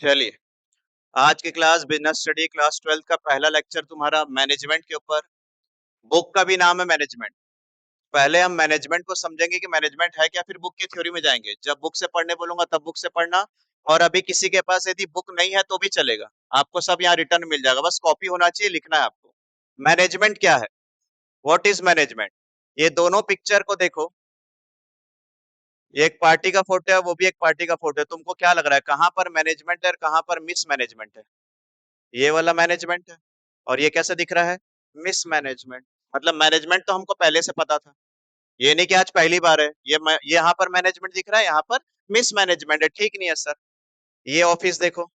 चलिए, आज की क्लास बिजनेस स्टडी क्लास 12 का पहला लेक्चर तुम्हारा मैनेजमेंट के ऊपर। बुक का भी नाम है मैनेजमेंट। पहले हम मैनेजमेंट को समझेंगे कि मैनेजमेंट है क्या, फिर बुक की थ्योरी में जाएंगे। जब बुक से पढ़ने बोलूंगा तब बुक से पढ़ना। और अभी किसी के पास यदि बुक नहीं है तो भी चलेगा, आपको सब यहाँ रिटर्न मिल जाएगा, बस कॉपी होना चाहिए, लिखना है आपको। मैनेजमेंट क्या है, व्हाट इज मैनेजमेंट। ये दोनों पिक्चर को देखो, ये एक पार्टी का फोटो है, वो भी एक पार्टी का फोटो है। तुमको क्या लग रहा है कहाँ पर मैनेजमेंट है और कहाँ पर मिस मैनेजमेंट है? ये वाला मैनेजमेंट है। और ये कैसे दिख रहा है? मिसमैनेजमेंट। मतलब मैनेजमेंट तो हमको पहले से पता था, ये नहीं कि आज पहली बार है। ये यहाँ पर मैनेजमेंट दिख रहा है, यहाँ पर मिसमैनेजमेंट है। ठीक नहीं है सर। ये ऑफिस देखो,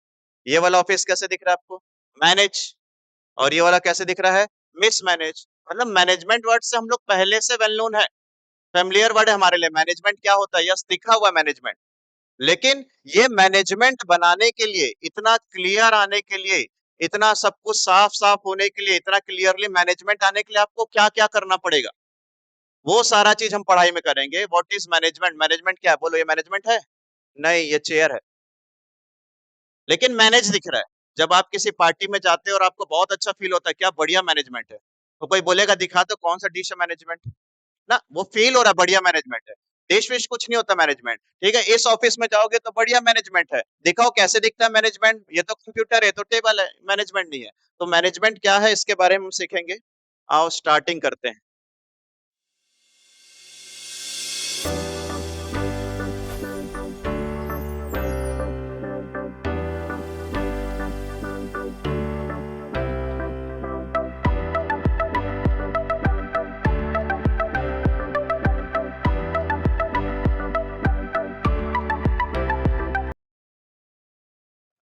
ये वाला ऑफिस कैसे दिख रहा है आपको? मैनेज। और ये वाला कैसे दिख रहा है? मिसमैनेज। मतलब मैनेजमेंट वर्ड से हम लोग पहले से वेल नोन है, फेमिलियर वर्ड है हमारे लिए। मैनेजमेंट क्या होता है, यस दिखा हुआ मैनेजमेंट। लेकिन ये मैनेजमेंट बनाने के लिए, इतना क्लियर आने के लिए, इतना सब कुछ साफ साफ होने के लिए, इतना क्लियरली मैनेजमेंट आने के लिए आपको क्या क्या करना पड़ेगा, वो सारा चीज हम पढ़ाई में करेंगे। व्हाट इज मैनेजमेंट, मैनेजमेंट क्या है? बोलो, ये मैनेजमेंट है? नहीं, ये चेयर है, लेकिन मैनेज दिख रहा है। जब आप किसी पार्टी में जाते हो और आपको बहुत अच्छा फील होता है, क्या बढ़िया मैनेजमेंट है, तो कोई बोलेगा दिखा तो कौन सा डिश है मैनेजमेंट, ना वो फील हो रहा है बढ़िया मैनेजमेंट है। डिश विश कुछ नहीं होता मैनेजमेंट। ठीक है, इस ऑफिस में जाओगे तो बढ़िया मैनेजमेंट है, दिखाओ कैसे दिखता है मैनेजमेंट। ये तो कंप्यूटर है, तो टेबल है, मैनेजमेंट नहीं है। तो मैनेजमेंट क्या है इसके बारे में हम सीखेंगे। आओ स्टार्टिंग करते हैं।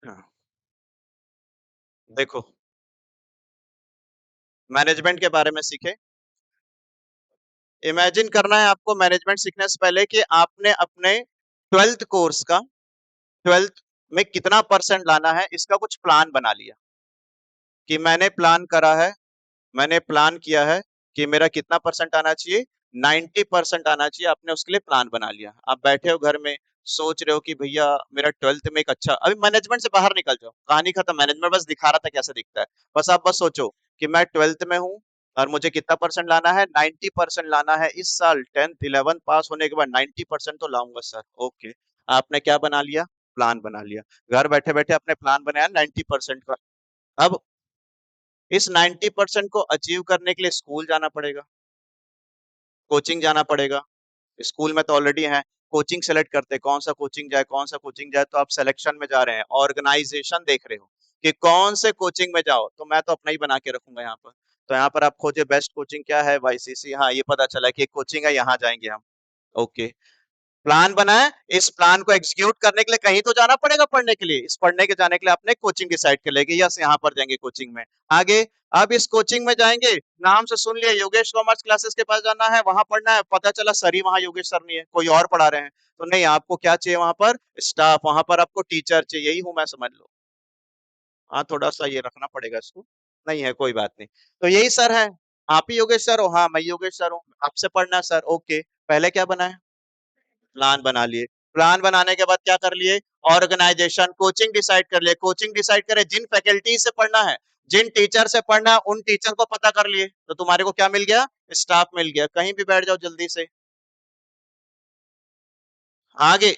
हाँ, देखो, मैनेजमेंट के बारे में सीखे। इमेजिन करना है आपको मैनेजमेंट सीखने से पहले कि आपने अपने 12th कोर्स का, 12th में कितना परसेंट लाना है, इसका कुछ प्लान बना लिया। कि मैंने प्लान करा है, मैंने प्लान किया है कि मेरा कितना परसेंट आना चाहिए, 90% आना चाहिए। आपने उसके लिए प्लान बना लिया। आप बैठे हो घर में, सोच रहे हो कि भैया मेरा 12th में एक अच्छा, अभी मैनेजमेंट से बाहर निकल जाओ, कहानी खत्म। मैनेजमेंट बस दिखा रहा था कैसे दिखता है। बस आप बस सोचो कि मैं 12th में हूँ और मुझे कितना परसेंट लाना है, 90% लाना है। इस साल 10th 11th पास होने के बाद 90% तो लाऊंगा सर। ओके, आपने क्या बना लिया? प्लान बना लिया। घर बैठे बैठे आपने प्लान बनाया 90% का। अब इस 90% को अचीव करने के लिए स्कूल जाना पड़ेगा, कोचिंग जाना पड़ेगा। स्कूल में तो ऑलरेडी है, कोचिंग सेलेक्ट करते हैं, कौन सा कोचिंग जाए, कौन सा कोचिंग जाए। तो आप सिलेक्शन में जा रहे हैं, ऑर्गेनाइजेशन देख रहे हो कि कौन से कोचिंग में जाओ। तो मैं तो अपना ही बना के रखूंगा यहाँ पर। तो यहाँ पर आप खोजे बेस्ट कोचिंग क्या है, वाईसीसी। हाँ, ये पता चला कि एक कोचिंग है, यहाँ जाएंगे हम। ओके, प्लान बना है। इस प्लान को एग्जीक्यूट करने के लिए कहीं तो जाना पड़ेगा पढ़ने के लिए। इस पढ़ने के जाने के लिए आपने कोचिंग डिसाइड कर लेगी, यस यहाँ पर जाएंगे कोचिंग में। आगे, अब इस कोचिंग में जाएंगे, नाम से सुन लिया योगेश कॉमर्स क्लासेस के पास जाना है, वहां पढ़ना है। पता चला सर ही वहां योगेश सर नहीं है, कोई और पढ़ा रहे हैं। तो नहीं, आपको क्या चाहिए वहां पर? स्टाफ। वहां पर आपको टीचर चाहिए, यही हूं मैं, समझ लो। हाँ, थोड़ा सा ये रखना पड़ेगा इसको। नहीं है, कोई बात नहीं। तो यही सर है। आप ही योगेश सर हो? हाँ, मैं योगेश सर हूँ। आपसे पढ़ना है सर। ओके, पहले क्या बना है? प्लान बना लिए। प्लान बनाने के बाद क्या कर लिए? ऑर्गेनाइजेशन, कोचिंग डिसाइड कर लिए। कोचिंग डिसाइड करे, जिन फैकल्टी से पढ़ना है, जिन टीचर से पढ़ना है, उन टीचर को पता कर लिए। तो तुम्हारे को क्या मिल गया? स्टाफ मिल गया। कहीं भी बैठ जाओ जल्दी से। आगे,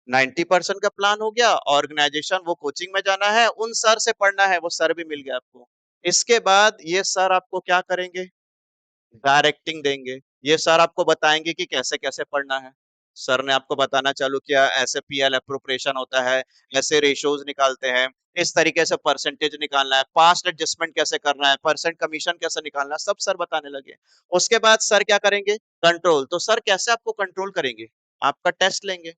90% का प्लान हो गया। ऑर्गेनाइजेशन, वो कोचिंग में जाना है, उन सर से पढ़ना है, वो सर भी मिल गया आपको। इसके बाद ये सर आपको क्या करेंगे? डायरेक्टिंग देंगे। ये सर आपको बताएंगे कि कैसे कैसे पढ़ना है। सर ने आपको बताना चालू किया, ऐसे पीएल अप्रोप्रिएशन होता है, ऐसे रेशियोज निकालते हैं, इस तरीके से परसेंटेज निकालना है, पास्ट एडजस्टमेंट कैसे करना है, परसेंट कमीशन कैसे निकालना है, सब सर बताने लगे। उसके बाद सर क्या करेंगे? कंट्रोल। तो सर कैसे आपको कंट्रोल करेंगे? आपका टेस्ट लेंगे।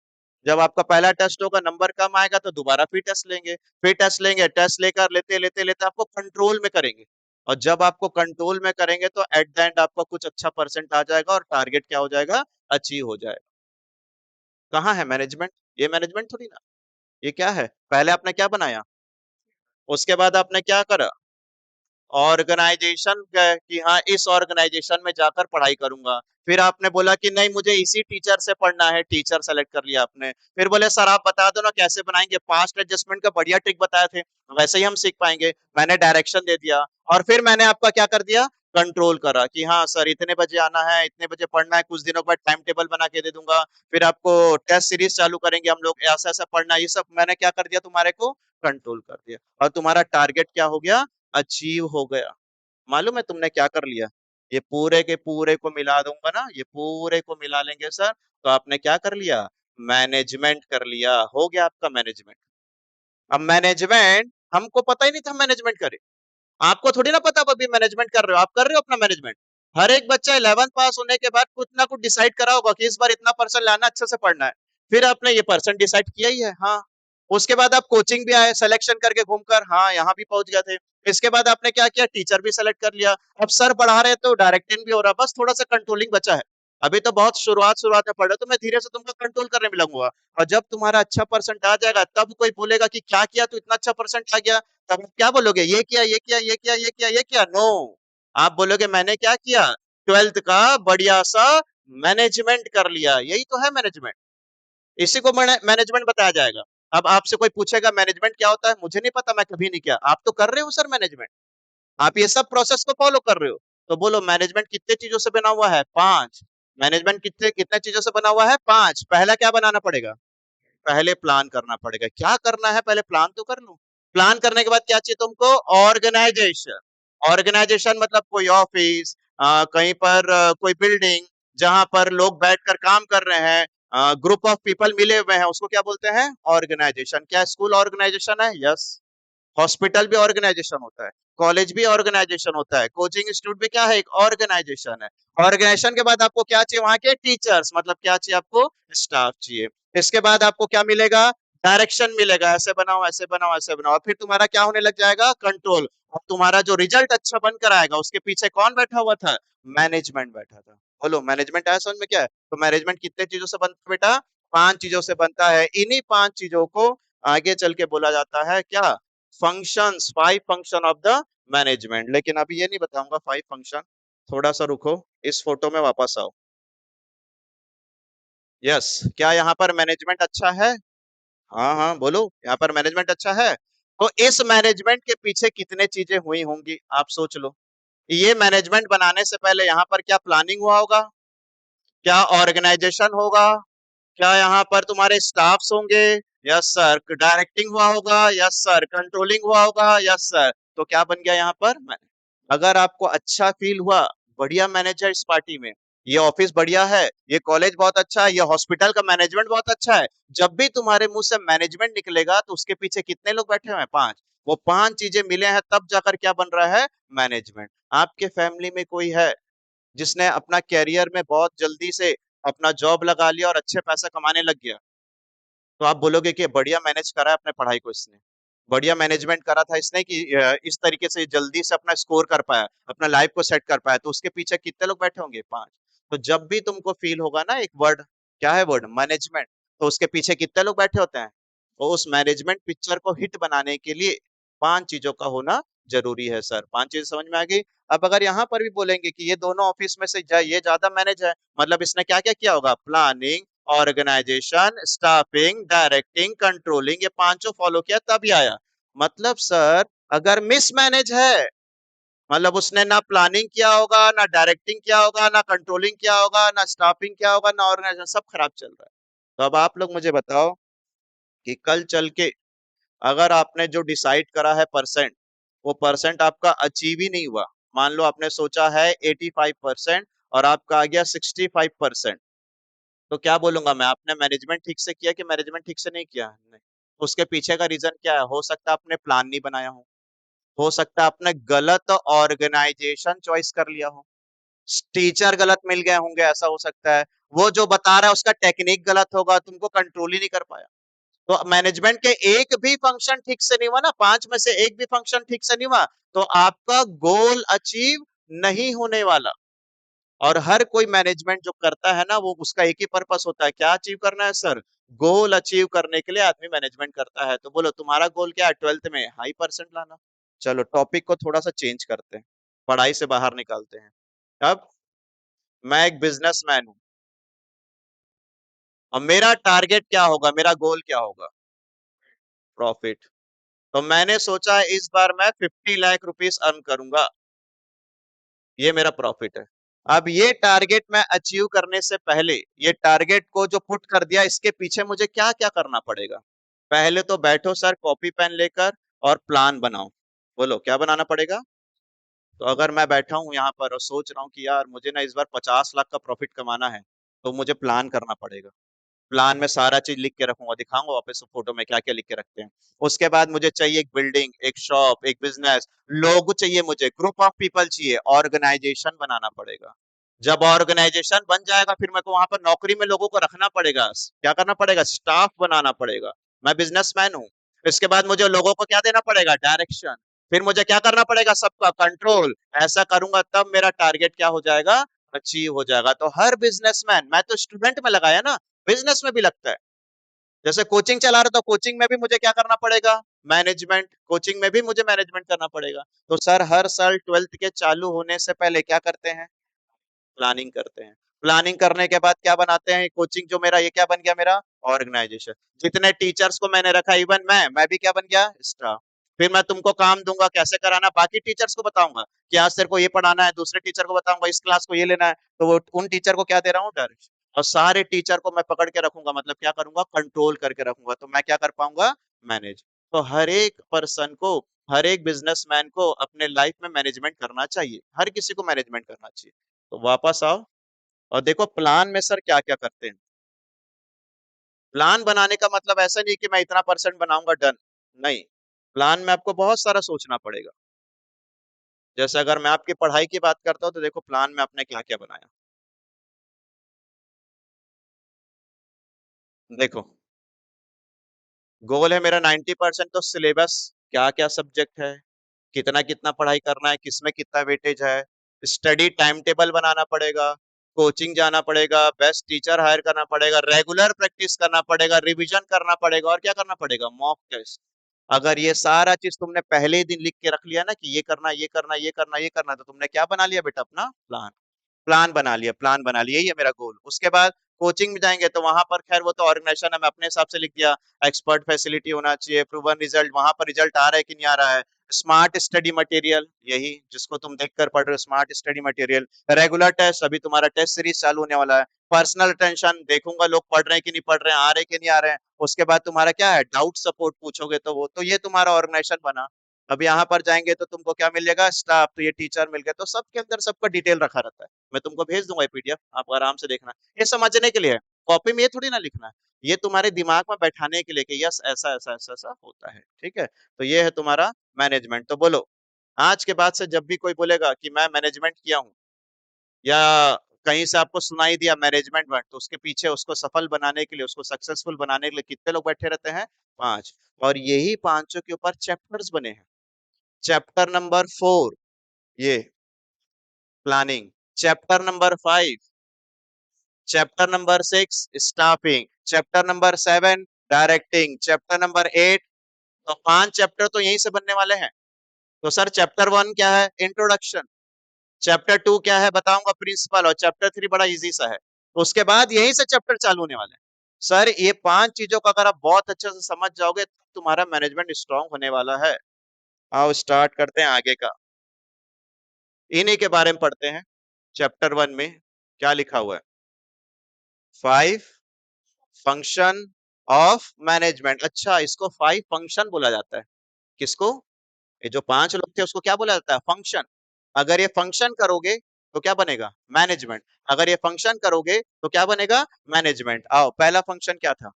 जब आपका पहला टेस्ट होगा, नंबर कम आएगा तो दोबारा फिर टेस्ट लेंगे, फिर टेस्ट लेंगे। टेस्ट लेकर लेते लेते लेते आपको कंट्रोल में करेंगे। और जब आपको कंट्रोल में करेंगे तो एट द एंड आपका कुछ अच्छा परसेंट आ जाएगा और टारगेट क्या हो जाएगा? अचीव हो जाएगा। कहाँ है मैनेजमेंट? ये मैनेजमेंट थोड़ी ना। ये क्या है? पहले आपने क्या बनाया, उसके बाद आपने क्या करा? ऑर्गेनाइजेशन कि हाँ इस ऑर्गेनाइजेशन में जाकर पढ़ाई करूंगा। फिर आपने बोला कि नहीं मुझे इसी टीचर से पढ़ना है, टीचर सेलेक्ट कर लिया आपने। फिर बोले सर आप बता दो ना कैसे बनाएंगे, पास्ट एडजस्टमेंट का बढ़िया ट्रिक बताए थे, वैसे ही हम सीख पाएंगे। मैंने डायरेक्शन दे दिया और फिर मैंने आपका क्या कर दिया, कंट्रोल करा कि हाँ सर इतने बजे आना है, इतने बजे पढ़ना है, कुछ दिनों के बाद टाइम टेबल बना के दे दूंगा, फिर आपको टेस्ट सीरीज चालू करेंगे हम लोग, ऐसा ऐसा पढ़ना है, ये सब मैंने क्या कर दिया, तुम्हारे को कंट्रोल कर दिया और तुम्हारा टारगेट क्या हो गया, अचीव हो गया। मालूम है तुमने क्या कर लिया, ये पूरे के पूरे को मिला दूंगा ना, ये पूरे को मिला लेंगे सर, तो आपने क्या कर लिया, मैनेजमेंट कर लिया, हो गया आपका मैनेजमेंट। अब मैनेजमेंट हमको पता ही नहीं था मैनेजमेंट करे, आपको थोड़ी ना पता, आप अभी मैनेजमेंट कर रहे हो, आप कर रहे हो अपना मैनेजमेंट। हर एक बच्चा 11th पास होने के बाद कुछ ना कुछ डिसाइड करा होगा कि इस बार इतना परसेंट लाना, अच्छे से पढ़ना है, फिर आपने ये परसेंट डिसाइड किया ही है। हाँ, उसके बाद आप कोचिंग भी आए, सिलेक्शन करके घूमकर हाँ यहाँ भी पहुंच गए थे। इसके बाद आपने क्या किया, टीचर भी सेलेक्ट कर लिया, अब सर पढ़ा रहे तो डायरेक्टिंग भी हो रहा, बस थोड़ा सा कंट्रोलिंग बचा है। अभी तो बहुत शुरुआत शुरुआत में पढ़ रहे हो, तो मैं धीरे से तुमको कंट्रोल करने में लगूंगा। और जब तुम्हारा अच्छा परसेंट आ जाएगा तब कोई बोलेगा कि क्या किया तू, इतना अच्छा परसेंट आ गया, तब आप क्या बोलोगे, ये किया ये किया ये किया ये किया ये किया, नो, आप बोलोगे मैंने क्या किया, 12th का बढ़िया सा मैनेजमेंट कर लिया, यही तो है मैनेजमेंट, इसी को मैनेजमेंट बताया जाएगा। अब आपसे कोई पूछेगा मैनेजमेंट क्या होता है, मुझे नहीं पता, मैं कभी नहीं किया, आप तो कर रहे हो सर मैनेजमेंट, आप ये सब प्रोसेस को फॉलो कर रहे हो। तो बोलो मैनेजमेंट कितने चीजों से बना हुआ है, 5। मैनेजमेंट कितने कितने चीजों से बना हुआ है, 5। पहला क्या बनाना पड़ेगा, पहले प्लान करना पड़ेगा, क्या करना है पहले प्लान तो कर लो। प्लान करने के बाद क्या चाहिए तुमको, ऑर्गेनाइजेशन। ऑर्गेनाइजेशन मतलब कोई ऑफिस, कहीं पर कोई बिल्डिंग जहां पर लोग बैठकर काम कर रहे हैं, ग्रुप ऑफ पीपल मिले हुए हैं, उसको क्या बोलते हैं, ऑर्गेनाइजेशन। क्या स्कूल ऑर्गेनाइजेशन है, यस। हॉस्पिटल भी ऑर्गेनाइजेशन होता है, कॉलेज भी ऑर्गेनाइजेशन होता है, कोचिंग इंस्टीट्यूट भी क्या है, एक ऑर्गेनाइजेशन है। ऑर्गेनाइजेशन के बाद आपको क्या चाहिए, वहां के टीचर्स, मतलब क्या चाहिए आपको, स्टाफ चाहिए। इसके बाद आपको क्या मिलेगा, डायरेक्शन मिलेगा, ऐसे बनाओ ऐसे बनाओ ऐसे बनाओ, फिर तुम्हारा क्या होने लग जाएगा, कंट्रोल। और तुम्हारा जो रिजल्ट अच्छा बनकर आएगा उसके पीछे कौन बैठा हुआ था, मैनेजमेंट बैठा था। बोलो मैनेजमेंट आया समझ में, क्या है, तो मैनेजमेंट कितने चीजों से बनता है बेटा, 5 चीजों से बनता है। इन्हीं 5 चीजों को आगे चल के बोला जाता है क्या, functions, 5 function of the management. लेकिन अभी ये नहीं बताऊंगा 5 फंक्शन, थोड़ा सा रुको, इस फोटो में वापस आओ। यस, क्या यहाँ पर मैनेजमेंट अच्छा है, हाँ हाँ बोलो, यहाँ पर मैनेजमेंट अच्छा है। तो इस मैनेजमेंट के पीछे कितने चीजें हुई होंगी आप सोच लो। ये मैनेजमेंट बनाने से पहले यहाँ पर क्या प्लानिंग हुआ होगा, क्या ऑर्गेनाइजेशन होगा, क्या यहाँ पर तुम्हारे स्टाफ्स होंगे, यस सर, डायरेक्टिंग हुआ होगा, यस सर, कंट्रोलिंग हुआ होगा, यस सर। तो क्या बन गया यहाँ पर, अगर आपको अच्छा फील हुआ, बढ़िया मैनेजर इस पार्टी में, ये ऑफिस बढ़िया है, ये कॉलेज बहुत अच्छा है, ये हॉस्पिटल का मैनेजमेंट बहुत अच्छा है, जब भी तुम्हारे मुंह से मैनेजमेंट निकलेगा तो उसके पीछे कितने लोग बैठे हुए हैं, 5। वो 5 चीजें मिले हैं तब जाकर क्या बन रहा है, मैनेजमेंट। आपके फैमिली में कोई है जिसने अपना कैरियर में बहुत जल्दी से अपना जॉब लगा लिया और अच्छे पैसा कमाने लग गया, तो आप बोलोगे कि बढ़िया मैनेज करा है अपने पढ़ाई को इसने, बढ़िया मैनेजमेंट करा था इसने कि इस तरीके से जल्दी से अपना स्कोर कर पाया, अपना लाइफ को सेट कर पाया, तो उसके पीछे कितने लोग बैठे होंगे, 5। तो जब भी तुमको फील होगा ना एक वर्ड, क्या है वर्ड, मैनेजमेंट, तो उसके पीछे कितने लोग बैठे होते हैं, तो उस मैनेजमेंट पिक्चर को हिट बनाने के लिए 5 चीजों का होना जरूरी है सर। 5 चीजें समझ में आ गई। अब अगर यहाँ पर भी बोलेंगे कि ये दोनों ऑफिस में से ये ज्यादा मैनेज है, मतलब इसने क्या क्या किया होगा, planning, organisation, staffing, directing, controlling, ये पांचों फॉलो किया तभी आया। मतलब सर अगर मिसमैनेज है, मतलब उसने ना प्लानिंग किया होगा, ना डायरेक्टिंग किया होगा, ना कंट्रोलिंग किया होगा, ना स्टाफिंग किया होगा, ना ऑर्गेनाइजेशन, सब खराब चल रहा है। तो अब आप लोग मुझे बताओ कि कल चल के अगर आपने जो डिसाइड करा है परसेंट, वो परसेंट आपका अचीव ही नहीं हुआ, मान लो आपने सोचा है 85% और आपका आ गया 65%, तो क्या बोलूंगा मैं, आपने मैनेजमेंट ठीक से किया कि मैनेजमेंट ठीक से नहीं किया, नहीं। उसके पीछे का रीजन क्या है, हो सकता है आपने प्लान नहीं बनाया हो सकता है आपने गलत ऑर्गेनाइजेशन चॉइस कर लिया हो, टीचर गलत मिल गए होंगे, ऐसा हो सकता है, वो जो बता रहा है उसका टेक्निक गलत होगा, तुमको कंट्रोल ही नहीं कर पाया। तो मैनेजमेंट के एक भी फंक्शन ठीक से नहीं हुआ ना, 5 में से एक भी फंक्शन ठीक से नहीं हुआ, तो आपका गोल अचीव नहीं होने वाला। और हर कोई मैनेजमेंट जो करता है ना, वो उसका एक ही पर्पस होता है, क्या अचीव करना है सर, गोल अचीव करने के लिए आदमी मैनेजमेंट करता है। तो बोलो तुम्हारा गोल क्या है, 12th में हाई परसेंट लाना, चलो टॉपिक को थोड़ा सा चेंज करते हैं, पढ़ाई से बाहर निकालते हैं। अब मैं एक बिजनेसमैन हूँ और मेरा टारगेट क्या होगा, मेरा गोल क्या होगा? प्रॉफिट। तो मैंने सोचा इस बार मैं 50 लाख रुपीस अर्न करूंगा, ये मेरा प्रॉफिट है। अब ये टारगेट मैं अचीव करने से पहले, ये टारगेट को जो पुट कर दिया, इसके पीछे मुझे क्या क्या करना पड़ेगा? पहले तो बैठो सर कॉपी पेन लेकर और प्लान बनाओ। बोलो क्या बनाना पड़ेगा? तो अगर मैं बैठा हूं यहाँ पर और सोच रहा हूँ कि यार मुझे ना इस बार 50 लाख का प्रॉफिट कमाना है, तो मुझे प्लान करना पड़ेगा। प्लान में सारा चीज लिख के रखूंगा, दिखाऊंगा वापस फोटो में क्या क्या लिख के रखते हैं। उसके बाद मुझे चाहिए एक बिल्डिंग, एक शॉप, एक बिजनेस, लोग चाहिए, मुझे ग्रुप ऑफ पीपल चाहिए, ऑर्गेनाइजेशन बनाना पड़ेगा। जब ऑर्गेनाइजेशन बन जाएगा फिर मेरे को वहां पर नौकरी में लोगों को रखना पड़ेगा, क्या करना पड़ेगा? स्टाफ बनाना पड़ेगा। मैं बिजनेसमैन हूँ। इसके बाद मुझे लोगों को क्या देना पड़ेगा? डायरेक्शन। फिर मुझे क्या करना पड़ेगा? सबका कंट्रोल। ऐसा करूंगा तब मेरा टारगेट क्या हो जाएगा? अचीव हो जाएगा। तो हर बिजनेसमैन, मैं तो स्टूडेंट में लगाया ना, बिजनेस में भी लगता है। जैसे कोचिंग चला रहा था, कोचिंग में भी मुझे क्या करना पड़ेगा? मैनेजमेंट। कोचिंग में भी मुझे मैनेजमेंट करना पड़ेगा। तो सर हर साल 12th के चालू होने से पहले क्या करते हैं? प्लानिंग करते हैं। प्लानिंग करने के बाद क्या बनाते हैं? कोचिंग जो मेरा, ये क्या बन गया मेरा? ऑर्गेनाइजेशन। जितने टीचर्स को मैंने रखा, इवन मैं भी क्या बन गया? स्टाफ। फिर मैं तुमको काम दूंगा कैसे कराना, बाकी टीचर्स को बताऊंगा कि आज तेरे को ये पढ़ाना है, दूसरे टीचर को बताऊंगा इस क्लास को ये लेना है, तो वो उन टीचर को क्या दे रहा हूँ? डायरेक्शन। और सारे टीचर को मैं पकड़ के रखूंगा, मतलब क्या करूंगा? कंट्रोल करके रखूंगा, तो मैं क्या कर पाऊंगा? मैनेज। तो हर एक पर्सन को, हर एक बिजनेसमैन को अपने लाइफ में मैनेजमेंट करना चाहिए, हर किसी को मैनेजमेंट करना चाहिए। तो वापस आओ और देखो प्लान में सर क्या क्या करते हैं। प्लान बनाने का मतलब ऐसा नहीं कि मैं इतना परसेंट बनाऊंगा डन, नहीं। प्लान में आपको बहुत सारा सोचना पड़ेगा। जैसे अगर मैं आपकी पढ़ाई की बात करता हूँ तो देखो प्लान में आपने क्या क्या बनाया। देखो गोल है मेरा 90%, तो सिलेबस क्या क्या सब्जेक्ट है, कितना कितना पढ़ाई करना है, किसमें कितना वेटेज है, स्टडी टाइम टेबल बनाना पड़ेगा, कोचिंग जाना पड़ेगा, बेस्ट टीचर हायर करना पड़ेगा, रेगुलर प्रैक्टिस करना पड़ेगा, रिवीजन करना पड़ेगा, और क्या करना पड़ेगा? Mock test. अगर ये सारा चीज तुमने पहले ही दिन लिख के रख लिया ना कि ये करना, ये करना, ये करना, ये करना, तो तुमने क्या बना लिया बेटा? अपना प्लान। प्लान बना लिया, प्लान बना लिया, यही है मेरा गोल। उसके बाद कोचिंग में जाएंगे तो वहां पर खैर वो तो ऑर्गेनाइजेशन है, मैं अपने हिसाब से लिख दिया। एक्सपर्ट फैसिलिटी होना चाहिए, प्रूवन रिजल्ट, वहां पर रिजल्ट आ रहा है कि नहीं आ रहा है। स्मार्ट स्टडी मटेरियल, यही जिसको तुम देखकर पढ़ रहे हो, smart study material. Regular test, अभी तुम्हारा टेस्ट सीरीज चालू होने वाला है। पर्सनल अटेंशन, देखूंगा लोग पढ़ रहे हैं कि नहीं पढ़ रहे हैं, आ रहे हैं कि नहीं आ रहे हैं। उसके बाद तुम्हारा क्या है? डाउट सपोर्ट पूछोगे, तो वो तो ये तुम्हारा ऑर्गेनाइजेशन बना। अब यहाँ पर जाएंगे तो तुमको क्या मिलेगा? स्टाफ, तो ये टीचर मिल गए, तो सबके अंदर सबका डिटेल रखा रहता है। मैं तुमको भेज दूंगा पीडीएफ, आप आराम से देखना। ये समझने के लिए है, कॉपी में ये थोड़ी ना लिखना है। ये तुम्हारे दिमाग में बैठाने के लिए कि यस ऐसा ऐसा ऐसा ऐसा होता है, ठीक है? तो ये है तुम्हारा मैनेजमेंट। तो बोलो आज के बाद से जब भी कोई बोलेगा कि मैं मैनेजमेंट किया हूँ, या कहीं से आपको सुनाई दिया मैनेजमेंट वर्ड, तो उसके पीछे उसको सफल बनाने के लिए, उसको सक्सेसफुल बनाने के लिए कितने लोग बैठे रहते हैं? 5। और यही पांचों के ऊपर चैप्टर्स बने हैं। चैप्टर नंबर 4 ये planning, chapter number 5, chapter number 6 staffing, chapter number 7 directing, chapter number 8। तो 5 चैप्टर तो यहीं से बनने वाले हैं। तो सर चैप्टर 1 क्या है? इंट्रोडक्शन। चैप्टर 2 क्या है? बताऊंगा, प्रिंसिपल। और चैप्टर 3 बड़ा इजी सा है। तो उसके बाद यहीं से चैप्टर चालू होने वाले हैं। सर ये 5 चीजों का अगर आप बहुत अच्छे से समझ जाओगे तो तुम्हारा मैनेजमेंट स्ट्रांग होने वाला है। आओ स्टार्ट करते हैं आगे का। इन्हीं के बारे में पढ़ते हैं। चैप्टर 1 में क्या लिखा हुआ है? 5 फंक्शन ऑफ मैनेजमेंट। अच्छा, इसको 5 फंक्शन बोला जाता है। किसको? ये जो 5 लोग थे उसको क्या बोला जाता है? फंक्शन। अगर ये फंक्शन करोगे तो क्या बनेगा? मैनेजमेंट। अगर ये फंक्शन करोगे तो क्या बनेगा? मैनेजमेंट। आओ पहला फंक्शन क्या था?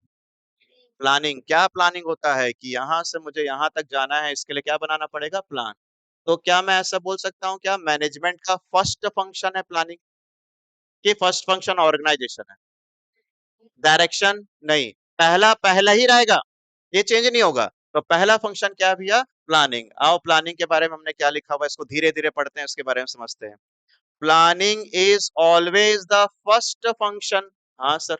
प्लानिंग। क्या प्लानिंग होता है कि यहां से मुझे यहां तक जाना है, इसके लिए क्या बनाना पड़ेगा? प्लान। तो क्या मैं ऐसा बोल सकता हूँ, क्या मैनेजमेंट का फर्स्ट फंक्शन है प्लानिंग, कि फर्स्ट फंक्शन ऑर्गेनाइजेशन है? डायरेक्शन नहीं, पहला पहला ही रहेगा, ये चेंज नहीं होगा। तो पहला फंक्शन क्या है भैया? प्लानिंग। आओ प्लानिंग के बारे में हमने क्या लिखा हुआ है, इसको धीरे धीरे पढ़ते हैं, उसके बारे में समझते हैं। Planning is always the first function. हाँ sir,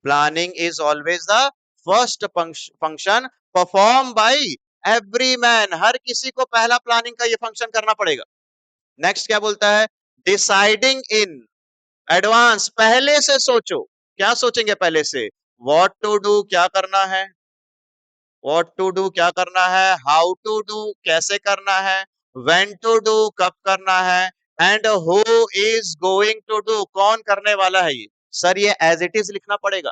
planning is always the first function perform by every man, हर किसी को पहला प्लानिंग का ये फंक्शन करना पड़ेगा। नेक्स्ट क्या बोलता है, डिसाइडिंग इन एडवांस, पहले से सोचो। क्या सोचेंगे पहले से, व्हाट टू डू, क्या करना है, व्हाट टू डू क्या करना है, हाउ टू डू कैसे करना है, व्हेन टू डू कब करना है, and who is going to do कौन करने वाला है ये। सर ये एज इट इज लिखना पड़ेगा।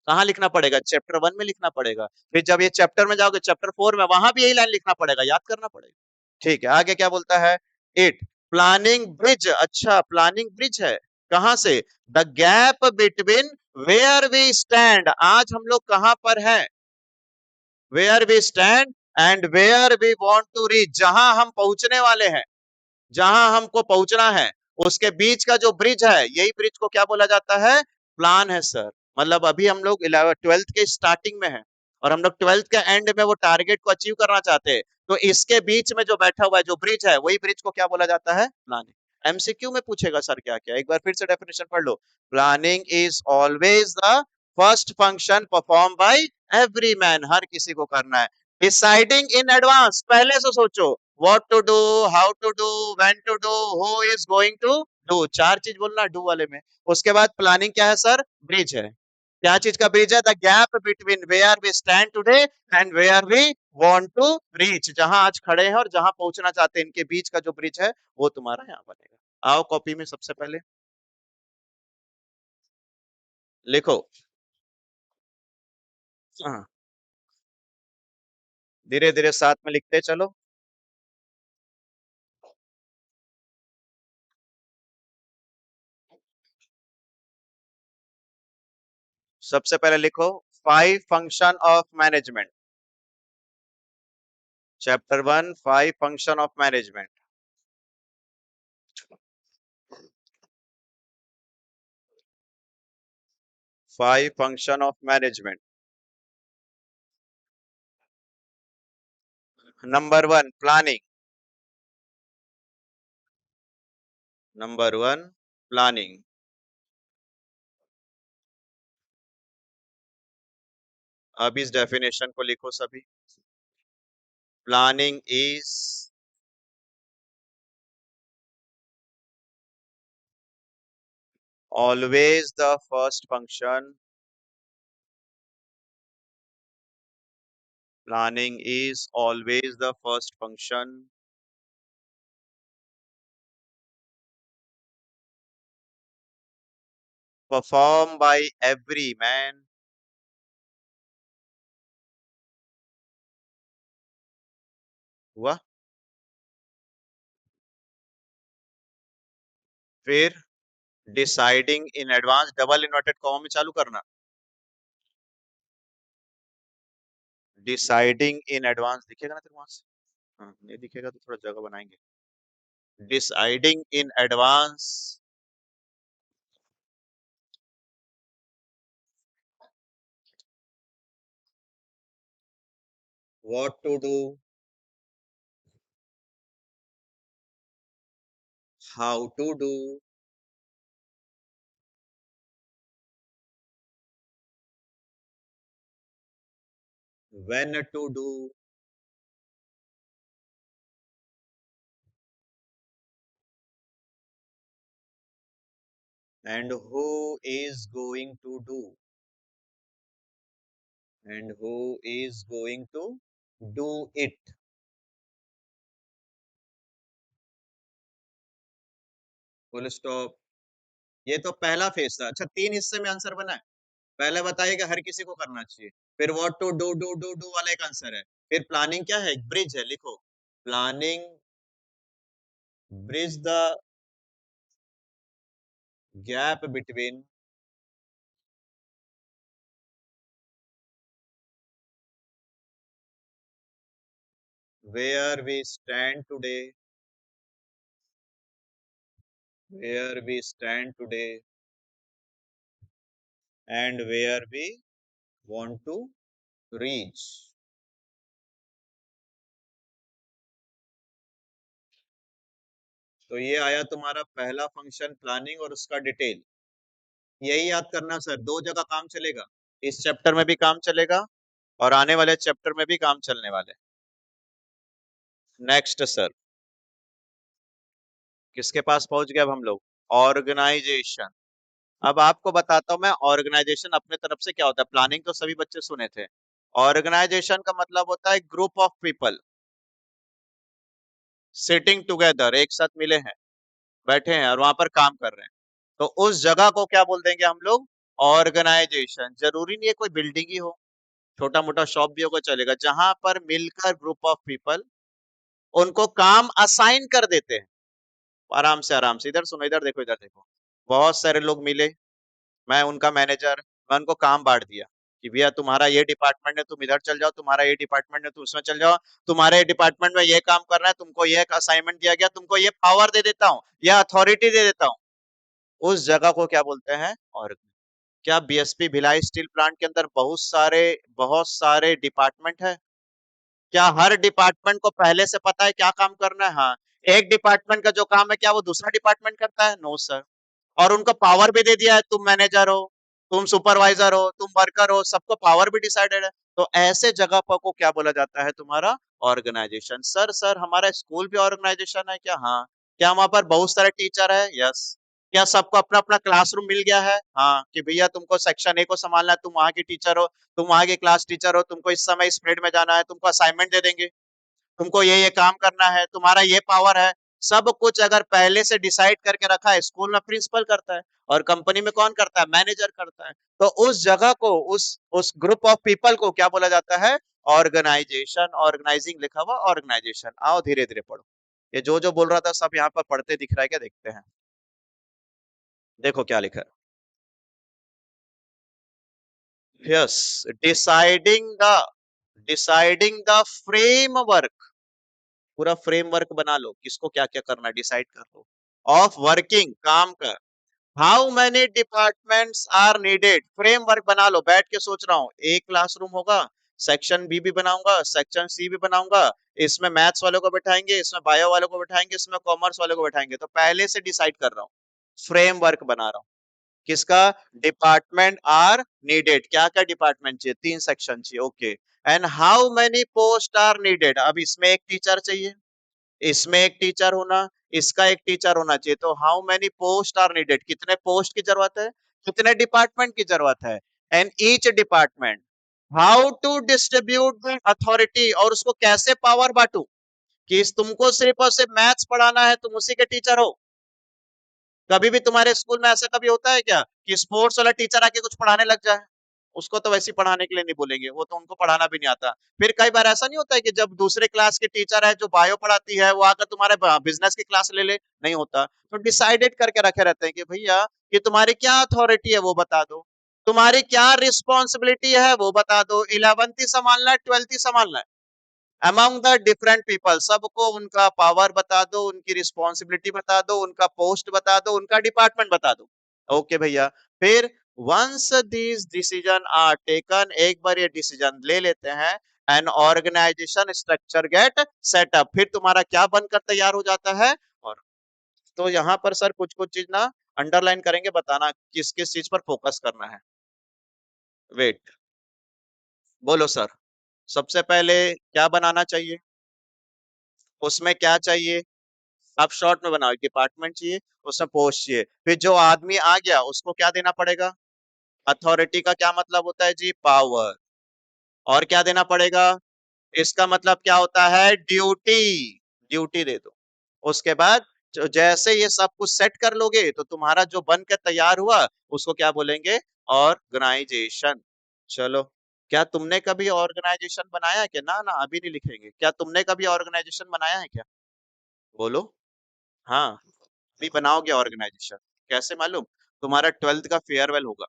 कहाँ लिखना पड़ेगा, चैप्टर 1 में लिखना पड़ेगा। फिर जब ये चैप्टर में जाओगे चैप्टर 4 में, वहां भी यही लाइन लिखना पड़ेगा, याद करना पड़ेगा। ठीक है, आगे क्या बोलता है, इट प्लानिंग ब्रिज, अच्छा प्लानिंग ब्रिज है, कहां से, the gap between where we stand, आज हम लोग कहां पर हैं, where we stand and where we want to reach, जहां हम पहुंचने वाले हैं, जहां हमको पहुंचना है, उसके बीच का जो ब्रिज है, यही ब्रिज को क्या बोला जाता है, प्लान है सर। मतलब अभी हम लोग 12th के स्टार्टिंग में है, और हम लोग 12th के एंड में वो टारगेट को अचीव करना चाहते हैं, तो इसके बीच में जो बैठा हुआ है, जो ब्रिज है, वही ब्रिज को क्या बोला जाता है, प्लानिंग। एमसीक्यू में पूछेगा सर क्या क्या, एक बार फिर से डेफिनेशन पढ़ लो। Planning is always the first function perform by every man, हर किसी को करना है। डिसाइडिंग इन एडवांस, पहले से सोचो, what to do, how to do, when to do, who is going to do, चार चीज बोलना डू वाले में। उसके बाद प्लानिंग क्या है सर, ब्रिज है। क्या चीज का ब्रिज है, the gap between where we stand today and where we want to reach, जहां आज खड़े हैं और जहां पहुंचना चाहते हैं, इनके बीच का जो ब्रिज है वो तुम्हारा यहाँ बनेगा। आओ कॉपी में सबसे पहले लिखो। हाँ, धीरे धीरे साथ में लिखते चलो। सबसे पहले लिखो, 5 function of management, chapter 1, 5 function of management. 5 function of management. Number 1 planning, number 1 planning. अब इस डेफिनेशन को लिखो सभी। Planning is always the first function, planning is always the first function performed by every man, हुआ। फिर deciding in advance, double inverted comma में चालू करना, डिसाइडिंग इन एडवांस दिखेगा ना तेरे वहां से, हाँ नहीं दिखेगा तो थोड़ा जगह बनाएंगे। Deciding in advance what to do, how to do, when to do, and who is going to do, and who is going to do it। Full stop. ये तो पहला फेज था। अच्छा 3 हिस्से में आंसर बना है। पहले बताइए कि हर किसी को करना चाहिए, फिर what to do do do do वाला एक आंसर है, फिर प्लानिंग क्या है, ब्रिज है, लिखो planning bridge the gap between where we stand today, where we stand today and where we want to reach. तो ये आया तुम्हारा पहला फंक्शन प्लानिंग और उसका डिटेल। यही याद करना सर, 2 जगह काम चलेगा, इस चैप्टर में भी काम चलेगा और आने वाले चैप्टर में भी काम चलने वाले। नेक्स्ट सर, किसके पास पहुंच गए अब हम लोग? ऑर्गेनाइजेशन। अब आपको बताता हूं मैं ऑर्गेनाइजेशन अपने तरफ से क्या होता है। प्लानिंग तो सभी बच्चे सुने थे। ऑर्गेनाइजेशन का मतलब होता है group of people sitting together, एक साथ मिले हैं, बैठे हैं और वहां पर काम कर रहे हैं। तो उस जगह को क्या बोल देंगे हम लोग? ऑर्गेनाइजेशन। जरूरी नहीं है कोई बिल्डिंग ही हो, छोटा मोटा शॉप भी होगा चलेगा, जहां पर मिलकर ग्रुप ऑफ पीपल उनको काम असाइन कर देते हैं। आराम से इधर सुनो, इधर देखो, इधर देखो। बहुत सारे लोग मिले, मैं उनका मैनेजर, मैं उनको काम बांट दिया कि भैया तुम्हारा ये डिपार्टमेंट है, तुम इधर चल जाओ, तुम्हारा ये डिपार्टमेंट है, तुम उसमें चल जाओ, तुम्हारे डिपार्टमेंट में ये काम करना है, तुमको ये असाइनमेंट दिया गया, तुमको ये पावर दे देता हूँ, या अथॉरिटी दे देता हूँ। उस जगह को क्या बोलते हैं? और क्या बीएसपी भिलाई स्टील प्लांट के अंदर बहुत सारे डिपार्टमेंट है? क्या हर डिपार्टमेंट को पहले से पता है क्या काम करना है? हाँ। एक डिपार्टमेंट का जो काम है क्या वो दूसरा डिपार्टमेंट करता है? No sir. और उनको पावर भी दे दिया है, तुम मैनेजर हो, तुम सुपरवाइजर हो, तुम वर्कर हो, सबको पावर भी डिसाइडेड है। तो ऐसे जगह पर को क्या बोला जाता है? तुम्हारा ऑर्गेनाइजेशन। सर हमारा स्कूल भी ऑर्गेनाइजेशन है क्या? हाँ। क्या वहां पर बहुत सारे टीचर है? यस। क्या सबको अपना अपना क्लासरूम मिल गया है? हाँ, कि भैया तुमको सेक्शन ए को संभालना है, तुम वहां की टीचर हो, तुम वहां के क्लास टीचर हो, तुमको इस समय इस पीरियड में जाना है, तुमको असाइनमेंट दे देंगे, तुमको ये काम करना है, तुम्हारा ये पावर है। सब कुछ अगर पहले से डिसाइड करके रखा है, स्कूल में प्रिंसिपल करता है और कंपनी में कौन करता है? मैनेजर करता है। तो उस जगह को, उस ग्रुप ऑफ पीपल को क्या बोला जाता है? ऑर्गेनाइजेशन। ऑर्गेनाइजिंग लिखा हुआ ऑर्गेनाइजेशन। आओ धीरे धीरे पढ़ो। ये जो बोल रहा था सब यहाँ पर पढ़ते दिख रहा है क्या? देखते हैं, देखो क्या लिखा है। Yes, deciding the deciding the framework. पूरा फ्रेमवर्क बना लो, किसको क्या क्या करना है डिसाइड कर लो। ऑफ वर्किंग, काम कर। How many departments are needed, framework बना लो। बैठ के सोच रहा हूँ, एक क्लासरूम होगा, सेक्शन बी भी बनाऊंगा, सेक्शन सी भी बनाऊंगा, इसमें मैथ्स वालों को बैठाएंगे, इसमें बायो वालों को बैठाएंगे, इसमें कॉमर्स वालों को बैठाएंगे। तो पहले से डिसाइड कर रहा हूँ, फ्रेमवर्क बना रहा हूँ। किसका? Department are needed. क्या क्या डिपार्टमेंट चाहिए? 3 सेक्शन चाहिए, okay. And how many post are needed, अब इसमें एक टीचर चाहिए, इसमें एक टीचर होना, इसका एक टीचर होना चाहिए। तो how many post are needed, कितने पोस्ट की जरूरत है, कितने डिपार्टमेंट की जरूरत है। And each department, how to distribute the authority, और उसको कैसे पावर बांटू। कि तुमको सिर्फ और सिर्फ मैथ्स पढ़ाना है, तुम उसी के टीचर हो। कभी भी तुम्हारे स्कूल में ऐसा कभी होता है क्या कि स्पोर्ट्स वाला टीचर आके कुछ पढ़ाने लग जाए? उसको तो वैसे ही पढ़ाने के लिए नहीं बोलेंगे, वो तो उनको पढ़ाना भी नहीं आता। फिर कई बार ऐसा नहीं होता है कि जब दूसरे क्लास के टीचर है जो बायो पढ़ाती है, वो आकर तुम्हारे बिजनेस की क्लास ले ले? नहीं होता। तो डिसाइडेड करके रखे रहते हैं कि भैया कि तुम्हारी क्या अथॉरिटी है वो बता दो, तुम्हारी क्या रिस्पॉन्सिबिलिटी है वो बता दो। 11th ही संभालना है, 12th ही संभालना है, अमंग द डिफरेंट पीपल, सबको उनका पावर बता दो, उनकी रिस्पॉन्सिबिलिटी बता दो, उनका पोस्ट बता दो, उनका डिपार्टमेंट बता दो। ओके भैया। फिर once these decision are taken, एक बार ये डिसीजन ले लेते हैं, an organisation structure get set up, फिर तुम्हारा क्या बनकर तैयार हो जाता है। और तो यहाँ पर सर कुछ कुछ चीज ना अंडरलाइन करेंगे, बताना किस किस चीज पर फोकस करना है। वेट, बोलो सर। सबसे पहले क्या बनाना चाहिए? उसमें क्या चाहिए? आप शॉर्ट में बनाओ, डिपार्टमेंट चाहिए, उसमें पोस्ट चाहिए, फिर जो आदमी आ गया उसको क्या देना पड़ेगा? अथॉरिटी का क्या मतलब होता है जी? पावर। और क्या देना पड़ेगा? इसका मतलब क्या होता है? ड्यूटी। ड्यूटी दे दो। उसके बाद जैसे ये सब कुछ सेट कर लोगे तो तुम्हारा जो बन के तैयार हुआ उसको क्या बोलेंगे? ऑर्गेनाइजेशन। चलो, क्या तुमने कभी ऑर्गेनाइजेशन बनाया है क्या? ना ना, अभी नहीं लिखेंगे। क्या तुमने कभी ऑर्गेनाइजेशन बनाया है क्या? बोलो। हाँ, भी बनाओगे ऑर्गेनाइजेशन। कैसे मालूम? तुम्हारा 12th का फेयरवेल होगा,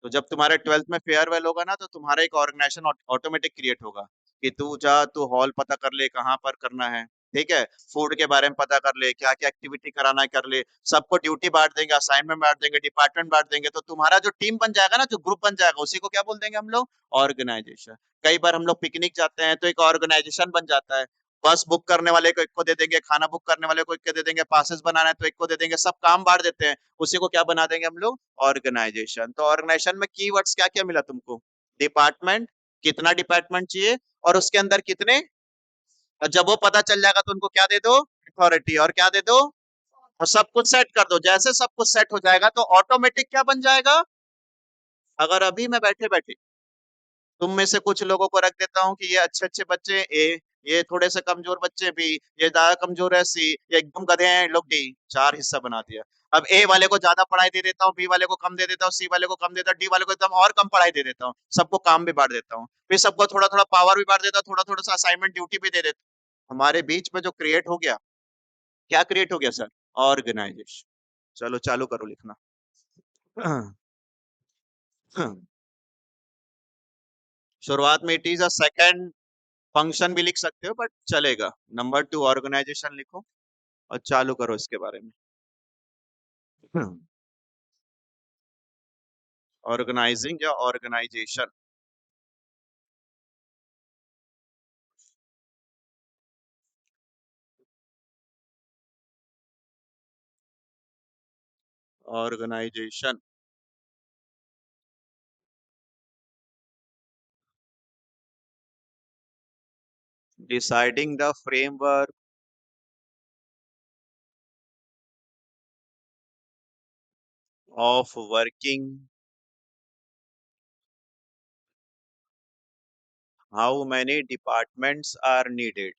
तो जब तुम्हारे 12th में फेयरवेल होगा ना, तो तुम्हारा एक ऑर्गेनाइजेशन ऑटोमेटिक क्रिएट होगा कि तू जा, तू हॉल पता कर ले कहाँ पर करना है, ठीक है, फूड के बारे में पता कर ले, क्या क्या एक्टिविटी कराना है कर ले, सबको ड्यूटी बांट देंगे, असाइनमेंट बांट देंगे, डिपार्टमेंट बांट देंगे, तो तुम्हारा जो टीम बन जाएगा ना, जो ग्रुप बन जाएगा, उसी को क्या बोल देंगे हम लोग? ऑर्गेनाइजेशन। कई बार हम लोग पिकनिक जाते हैं तो एक ऑर्गेनाइजेशन बन जाता है। बस बुक करने वाले को एक को दे देंगे, खाना बुक करने वाले को एक को दे देंगे, पासेस बनाना है तो एक को दे देंगे, सब काम बांट देते हैं। उसी को क्या बना देंगे हम लोग? ऑर्गेनाइजेशन। तो ऑर्गेनाइजेशन में कीवर्ड्स क्या क्या मिला तुमको? डिपार्टमेंट, कितना डिपार्टमेंट चाहिए, और उसके अंदर कितने और जब वो पता चल जाएगा तो उनको क्या दे दो, अथॉरिटी, और क्या दे दो, और सब कुछ सेट कर दो। जैसे सब कुछ सेट हो जाएगा तो ऑटोमेटिक क्या बन जाएगा, अगर अभी मैं बैठे बैठे तुम में से कुछ लोगों को रख देता हूँ कि ये अच्छे अच्छे बच्चे ए, ये थोड़े से कमजोर बच्चे बी, ये ज्यादा कमजोर है सी, ये एकदम गधे हैं लोग डी, चार हिस्सा बना दिया। अब ए वाले को ज्यादा पढ़ाई दे देता हूँ, बी वाले को कम दे देता हूँ, सी वाले को कम देता हूँ, डी वाले को एकदम और कम पढ़ाई दे देता हूँ, सबको काम भी बांट देता हूँ, फिर सबको थोड़ा थोड़ा पावर भी बांट देता हूँ, थोड़ा थोड़ा सा असाइनमेंट ड्यूटी भी दे देता हूँ। हमारे बीच में जो क्रिएट हो गया, क्या क्रिएट हो गया सर, ऑर्गेनाइजेशन। चलो चालू करो लिखना। शुरुआत में it is a second function भी लिख सकते हो बट चलेगा। नंबर 2 ऑर्गेनाइजेशन लिखो और चालू करो इसके बारे में। ऑर्गेनाइजिंग या organisation. Organisation, deciding the framework of working, how many departments are needed,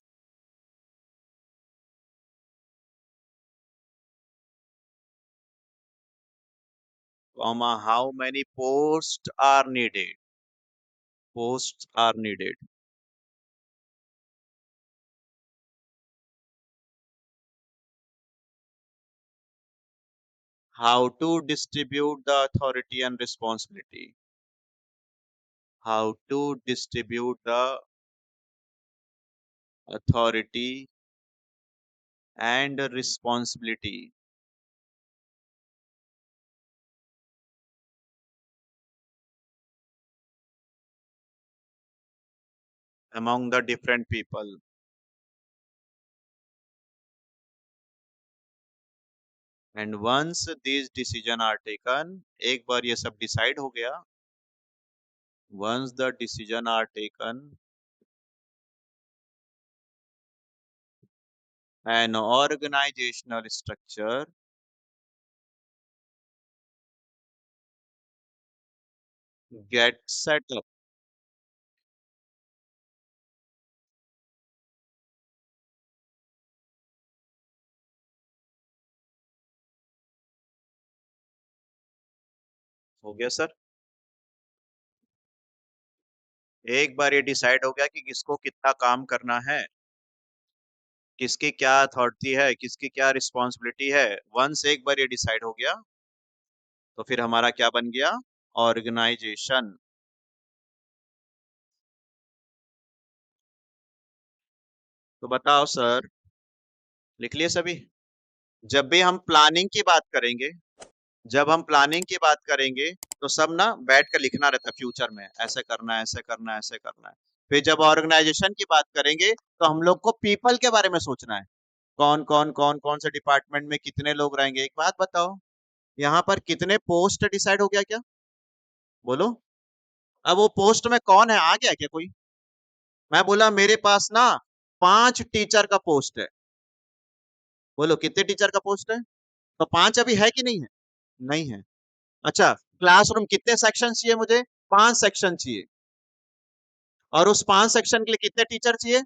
comma how many posts are needed, posts are needed, how to distribute the authority and responsibility, how to distribute the authority and responsibility among the different people. And once these decision are taken, एक बार ये सब decide हो गया, once the decision are taken, an organizational structure get set up. हो गया sir. एक बार ये डिसाइड हो गया कि किसको कितना काम करना है, किसकी क्या अथॉरिटी है, किसकी क्या रिस्पॉन्सिबिलिटी है, वंस एक बार ये डिसाइड हो गया तो फिर हमारा क्या बन गया, ऑर्गेनाइजेशन। तो बताओ सर, लिख लिए सभी। जब भी हम प्लानिंग की बात करेंगे, जब हम प्लानिंग की बात करेंगे तो सब ना बैठ कर लिखना रहता है, फ्यूचर में ऐसे करना है, ऐसे करना है, ऐसे करना है। फिर जब ऑर्गेनाइजेशन की बात करेंगे तो हम लोग को पीपल के बारे में सोचना है, कौन से डिपार्टमेंट में कितने लोग रहेंगे। एक बात बताओ, यहाँ पर कितने पोस्ट डिसाइड हो गया क्या, बोलो। अब वो पोस्ट में कौन है, आ गया क्या कोई। मैं बोला मेरे पास ना 5 टीचर का पोस्ट है, बोलो कितने टीचर का पोस्ट है, तो 5 अभी है कि नहीं है, नहीं है। अच्छा, क्लासरूम कितने सेक्शन चाहिए मुझे, 5 सेक्शन चाहिए, और उस 5 सेक्शन के लिए कितने टीचर चाहिए,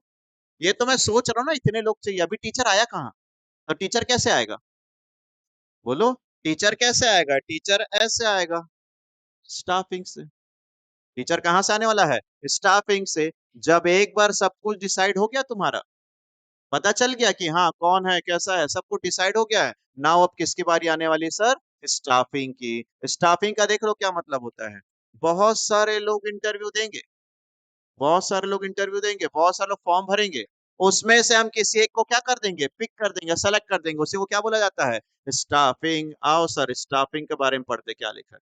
ये तो मैं सोच रहा हूँ ना, इतने लोग चाहिए, अभी टीचर आया कहाँ, तो टीचर कैसे आएगा, बोलो। टीचर कैसे आएगा, टीचर ऐसे आएगा, स्टाफिंग से। टीचर कहाँ से आने वाला है, स्टाफिंग से। जब एक बार सब कुछ डिसाइड हो गया, तुम्हारा पता चल गया कि हाँ कौन है कैसा है, सब कुछ डिसाइड हो गया है, नाउ अब किसकी बारी आने वाली है सर, स्टाफिंग की। स्टाफिंग का देख लो क्या मतलब होता है, बहुत सारे लोग इंटरव्यू देंगे, बहुत सारे लोग इंटरव्यू देंगे, बहुत सारे लोग फॉर्म भरेंगे, उसमें से हम किसी एक को क्या कर देंगे, पिक कर देंगे, सेलेक्ट कर देंगे, उसी को क्या बोला जाता है, स्टाफिंग। आओ सर, स्टाफिंग के बारे में पढ़ते, क्या लिखा है,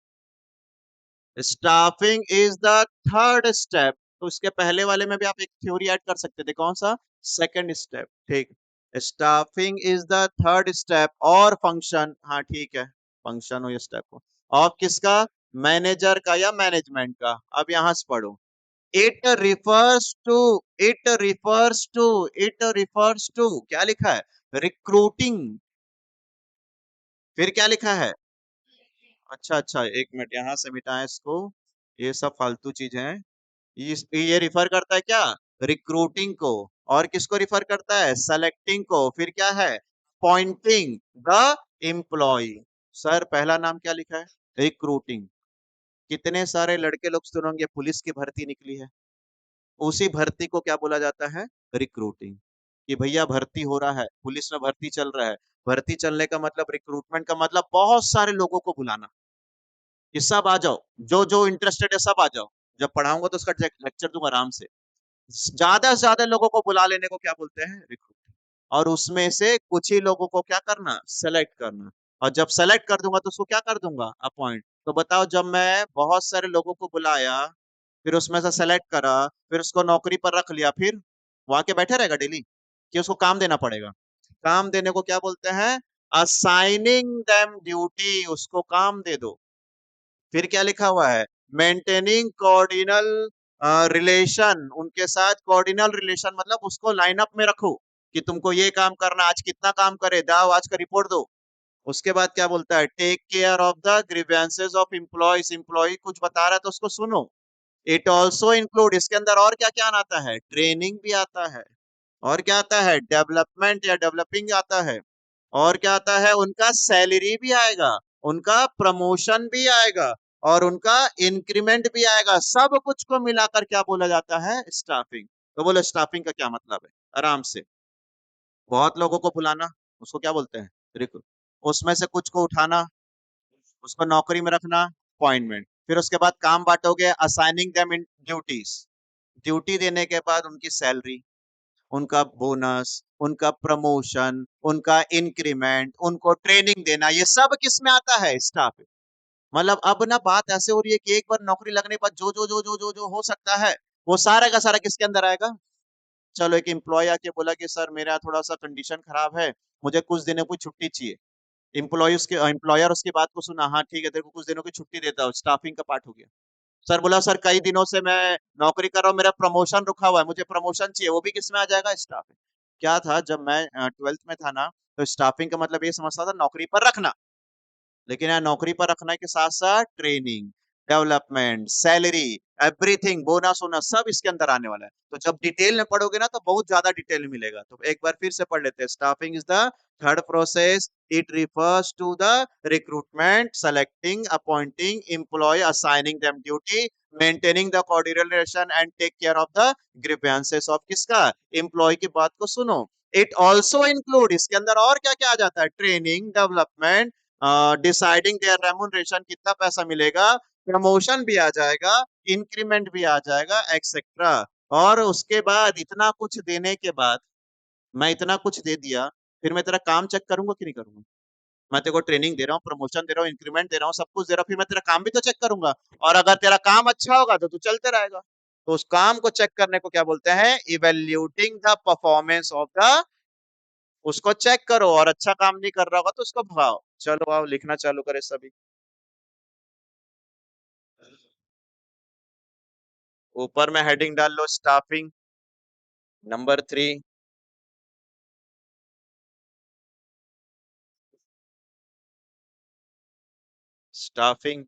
staffing is the third step. तो इसके पहले वाले में भी आप एक थ्योरी ऐड कर सकते थे, कौन सा, सेकंड स्टेप, ठीक। Staffing is the third step और फंक्शन, हाँ ठीक है, फंक्शन हो या स्टेप हो, और किसका, मैनेजर का या मैनेजमेंट का। अब यहां से पढ़ो, it refers to it refers to it refers to क्या लिखा है? रिक्रूटिंग। फिर क्या लिखा है? अच्छा अच्छा, एक मिनट यहां से मिटाएं इसको, ये सब फालतू चीजें हैं। ये रिफर करता है क्या? रिक्रूटिंग को। और किसको रिफर करता है? सेलेक्टिंग को। फिर क्या है? Poynting the employ. सर पहला नाम क्या लिखा है? रिक्रूटिंग। कितने सारे लड़के लोग सुनेंगे पुलिस की भर्ती निकली है, उसी भर्ती को क्या बोला जाता है? रिक्रूटिंग। कि भैया भर्ती हो रहा है, पुलिस में भर्ती चल रहा है। भर्ती चलने का मतलब, रिक्रूटमेंट का मतलब बहुत सारे लोगों को बुलाना कि सब आ जाओ, जो जो इंटरेस्टेड है सब आ जाओ। जब पढ़ाऊंगा तो उसका लेक्चर दूंगा आराम से। ज्यादा से ज्यादा लोगों को बुला लेने को क्या बोलते हैं? रिक्रूटिंग। और उसमें से कुछ ही लोगों को क्या करना? सेलेक्ट करना। और जब सेलेक्ट कर दूंगा तो उसको क्या कर दूंगा? अपॉइंट। तो बताओ, जब मैं बहुत सारे लोगों को बुलाया, फिर उसमें से सेलेक्ट करा, फिर उसको नौकरी पर रख लिया, फिर वहां के बैठे रहेगा डेली कि उसको काम देना पड़ेगा? काम देने को क्या बोलते हैं? Assigning them duty. उसको काम दे दो। फिर क्या लिखा हुआ है? Maintaining coordinal relation. उनके साथ कोऑर्डिनल रिलेशन मतलब उसको लाइन अप में रखो कि तुमको ये काम करना, आज कितना काम करे दाओ, आज का रिपोर्ट दो। उसके बाद क्या बोलता है? Take care of the grievances of employees. Employee कुछ बता रहा है तो उसको सुनो। इट ऑल्सो इंक्लूड, इसके अंदर और क्या क्या आता है? ट्रेनिंग भी आता है। और क्या आता है? डेवलपमेंट या डेवलपिंग आता है। और क्या आता है? उनका सैलरी भी आएगा, उनका प्रमोशन भी आएगा, और उनका इंक्रीमेंट भी आएगा। सब कुछ को मिलाकर क्या बोला जाता है? स्टाफिंग। तो बोले स्टाफिंग का क्या मतलब है? आराम से। बहुत लोगों को बुलाना, उसको क्या बोलते हैं? रिक्रूट। उसमें से कुछ को उठाना, उसको नौकरी में रखना, अपॉइंटमेंट। फिर उसके बाद काम बांटोगे, असाइनिंग देम इन ड्यूटीज। ड्यूटी देने के बाद उनकी सैलरी, उनका बोनस, उनका प्रमोशन, उनका इंक्रीमेंट, उनको ट्रेनिंग देना, ये सब किस में आता है? स्टाफ। मतलब अब ना बात ऐसे हो रही है कि एक बार नौकरी लगने पर जो जो जो जो जो जो हो सकता है, वो सारा का सारा किसके अंदर आएगा? चलो एक एम्प्लॉय आके बोला कि सर मेरा थोड़ा सा कंडीशन खराब है, मुझे कुछ दिनों की छुट्टी चाहिए। एम्प्लॉय उसके एम्प्लॉयर उसकी बात को सुना, हाँ ठीक है तेरे को कुछ दिनों की छुट्टी देता हूँ, स्टाफिंग का पार्ट हो गया। सर बोला सर कई दिनों से मैं नौकरी कर रहा हूँ, मेरा प्रमोशन रुका हुआ है, मुझे प्रमोशन चाहिए, वो भी किसमें आ जाएगा? स्टाफ। क्या था, जब मैं 12th में था ना, तो स्टाफिंग का मतलब ये समझता था नौकरी पर रखना। लेकिन यहाँ नौकरी पर रखने के साथ साथ training, development, salary, everything, bonus वोनस सब इसके अंदर आने वाला है। तो जब डिटेल में पढ़ोगे ना तो बहुत ज्यादा डिटेल में मिलेगा। तो एक बार फिर से पढ़ लेते हैं। Staffing is the third process. It refers to the recruitment, selecting, appointing employ, assigning them duty, maintaining the coordinal relation and take care of the grievances of किसका? एम्प्लॉय की बात को सुनो। इट ऑल्सो इंक्लूड, इसके अंदर और क्या क्या आ जाता है? Training, development, deciding their remuneration, कितना पैसा मिलेगा, प्रमोशन भी आ जाएगा, इंक्रीमेंट भी आ जाएगा, एक्सेट्रा। और उसके बाद इतना कुछ देने के बाद, मैं इतना कुछ दे दिया, फिर मैं तेरा काम चेक करूंगा कि नहीं करूंगा? मैं तेरे को ट्रेनिंग दे रहा हूँ, प्रमोशन दे रहा हूँ, इंक्रीमेंट दे रहा हूँ, सब कुछ दे रहा हूँ, फिर मैं तेरा काम भी तो चेक करूंगा। और अगर तेरा काम अच्छा होगा तो तू चलते रहेगा। तो उस काम को चेक करने को क्या बोलते हैं? Evaluating the performance of the. उसको चेक करो, और अच्छा काम नहीं कर रहा होगा तो उसको भगाओ। चलो आओ लिखना चालू करें सभी। ऊपर में हेडिंग डाल लो स्टाफिंग। Number 3, staffing.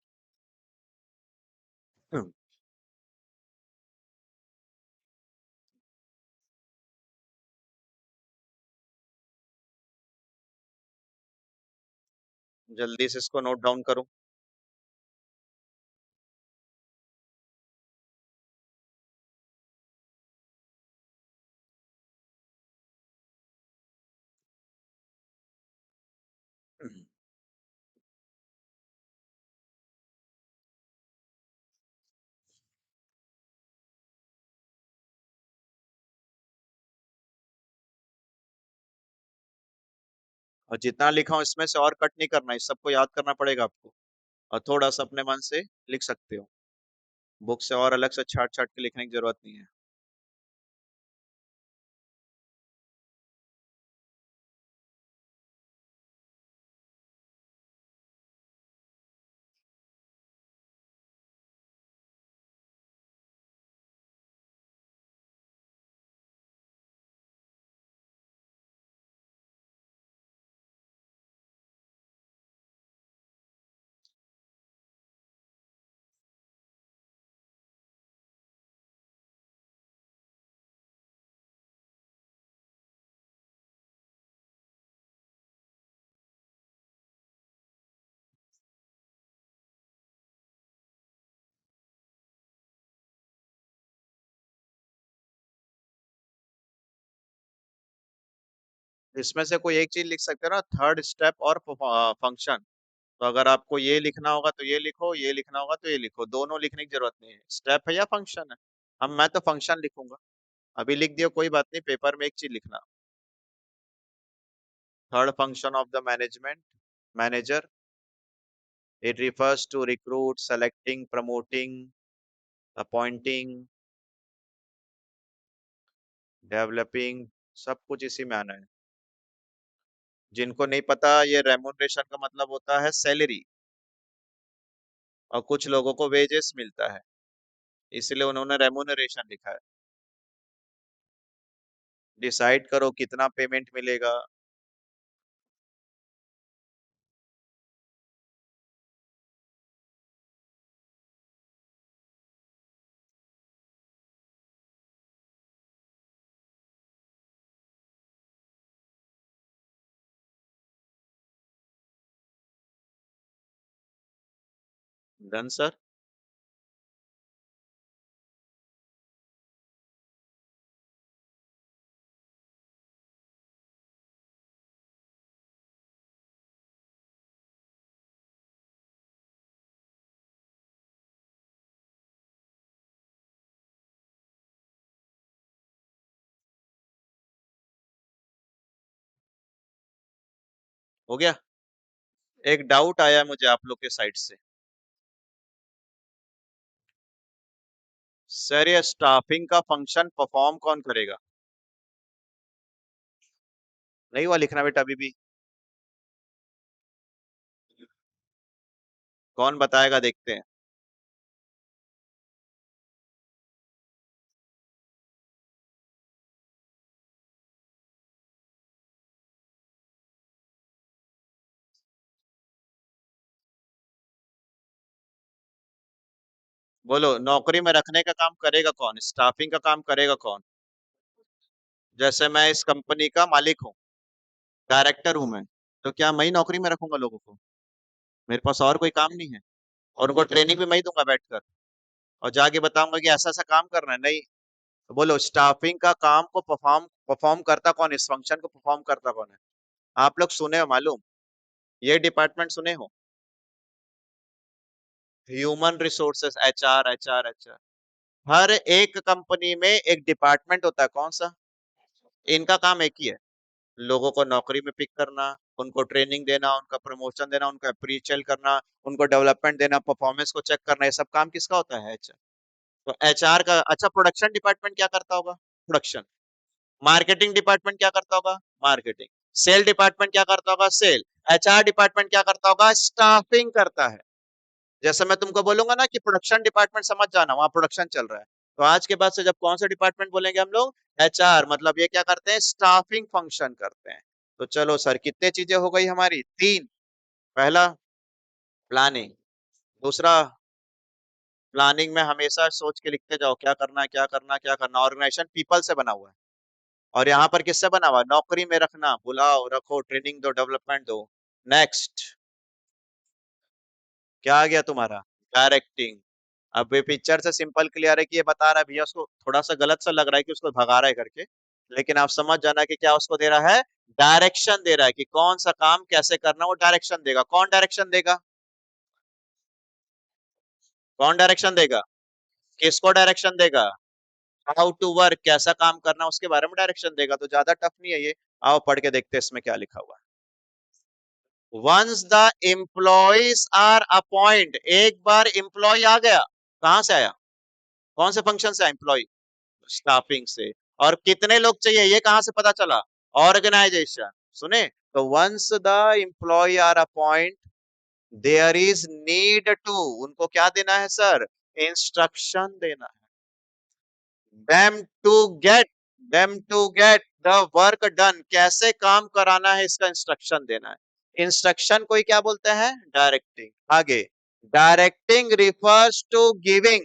जल्दी से इसको नोट डाउन करो। और जितना लिखा हूं इसमें से और कट नहीं करना, इस सबको याद करना पड़ेगा आपको। और थोड़ा सा अपने मन से लिख सकते हो, बुक से और अलग से छाट छाट के लिखने की जरूरत नहीं है। इसमें से कोई एक चीज लिख सकते हो ना, थर्ड स्टेप और फंक्शन। तो अगर आपको ये लिखना होगा तो ये लिखो, ये लिखना होगा तो ये लिखो, दोनों लिखने की जरूरत नहीं है, स्टेप है या फंक्शन है। हम मैं तो फंक्शन लिखूंगा। अभी लिख दिया, कोई बात नहीं, पेपर में एक चीज लिखना। Third function of the management manager, it refers to recruit, selecting, promoting, appointing, developing, सब कुछ इसी में आना है। जिनको नहीं पता, ये रेमुनरेशन का मतलब होता है सैलरी, और कुछ लोगों को वेजेस मिलता है, इसलिए उन्होंने रेमुनरेशन लिखा है। डिसाइड करो कितना पेमेंट मिलेगा। Done sir. हो गया। एक डाउट आया मुझे आप लोग के साइड से। सर ये स्टाफिंग का फंक्शन परफॉर्म कौन करेगा? नहीं हुआ लिखना बेटा अभी भी? कौन बताएगा, देखते हैं। बोलो, नौकरी में रखने का काम करेगा कौन, स्टाफिंग का काम करेगा कौन? जैसे मैं इस कंपनी का मालिक हूँ, डायरेक्टर हूं मैं, तो क्या मैं ही नौकरी में रखूंगा लोगों को? मेरे पास और कोई काम नहीं है? और उनको ट्रेनिंग भी मैं ही दूंगा बैठकर, और जाके बताऊंगा कि ऐसा ऐसा काम करना है? नहीं। तो बोलो, स्टाफिंग का काम को परफॉर्म परफॉर्म करता कौन, इस फंक्शन को परफॉर्म करता कौन है? आप लोग सुने हो मालूम? ये डिपार्टमेंट सुने हो? Human resources, HR, HR, HR. हर एक कंपनी में एक डिपार्टमेंट होता है, कौन सा? इनका काम एक ही है, लोगों को नौकरी में पिक करना, उनको ट्रेनिंग देना, उनका प्रमोशन देना, उनका अप्रीशिएट करना, उनको डेवलपमेंट देना, परफॉर्मेंस को चेक करना, ये सब काम किसका होता है? एचआर। तो एचआर का अच्छा, प्रोडक्शन डिपार्टमेंट क्या करता होगा? प्रोडक्शन। मार्केटिंग डिपार्टमेंट क्या करता होगा? मार्केटिंग। सेल डिपार्टमेंट क्या करता होगा? सेल। एचआर डिपार्टमेंट क्या करता होगा? स्टाफिंग करता है। जैसे मैं तुमको बोलूंगा ना कि प्रोडक्शन डिपार्टमेंट समझ जाना, वहां प्रोडक्शन चल रहा है, तो आज के बाद से जब कौन सा डिपार्टमेंट बोलेंगे हम लोग? एचआर, मतलब ये क्या करते हैं? स्टाफिंग फंक्शन करते हैं। तो चलो सर, कितने चीजें हो गई हमारी? तीन। पहला, प्लानिंग। दूसरा, प्लानिंग में हमेशा सोच के लिखते जाओ क्या करना है, क्या करना है, क्या करना। ऑर्गेनाइजेशन पीपल से बना हुआ है, और यहाँ पर किससे बना हुआ है? नौकरी में रखना, बुलाओ, रखो, ट्रेनिंग दो, डेवलपमेंट दो। नेक्स्ट, क्या आ गया तुम्हारा? डायरेक्टिंग। अब ये पिक्चर से सिंपल क्लियर है कि ये बता रहा है भैया, उसको थोड़ा सा गलत सा लग रहा है कि उसको भगा रहा है करके, लेकिन आप समझ जाना कि क्या उसको दे रहा है? डायरेक्शन दे रहा है कि कौन सा काम कैसे करना, वो डायरेक्शन देगा। कौन डायरेक्शन देगा? कौन डायरेक्शन देगा? किसको डायरेक्शन देगा? हाउ टू वर्क, कैसा काम करना, उसके बारे में डायरेक्शन देगा। तो ज्यादा टफ नहीं है ये। आओ पढ़ के देखते हैं इसमें क्या लिखा हुआ है। Once the employees are appoint, एक बार एम्प्लॉय आ गया, कहां से आया? कौन से फंक्शन से? एम्प्लॉय, स्टाफिंग से। और कितने लोग चाहिए, ये कहां से पता चला? ऑर्गेनाइजेशन। सुने, तो once the employee are appoint, there is need to, उनको क्या देना है सर? इंस्ट्रक्शन देना है। them to get them to get the work done, कैसे काम कराना है इसका इंस्ट्रक्शन देना है। इंस्ट्रक्शन को ही क्या बोलते हैं? डायरेक्टिंग। आगे, directing refers to giving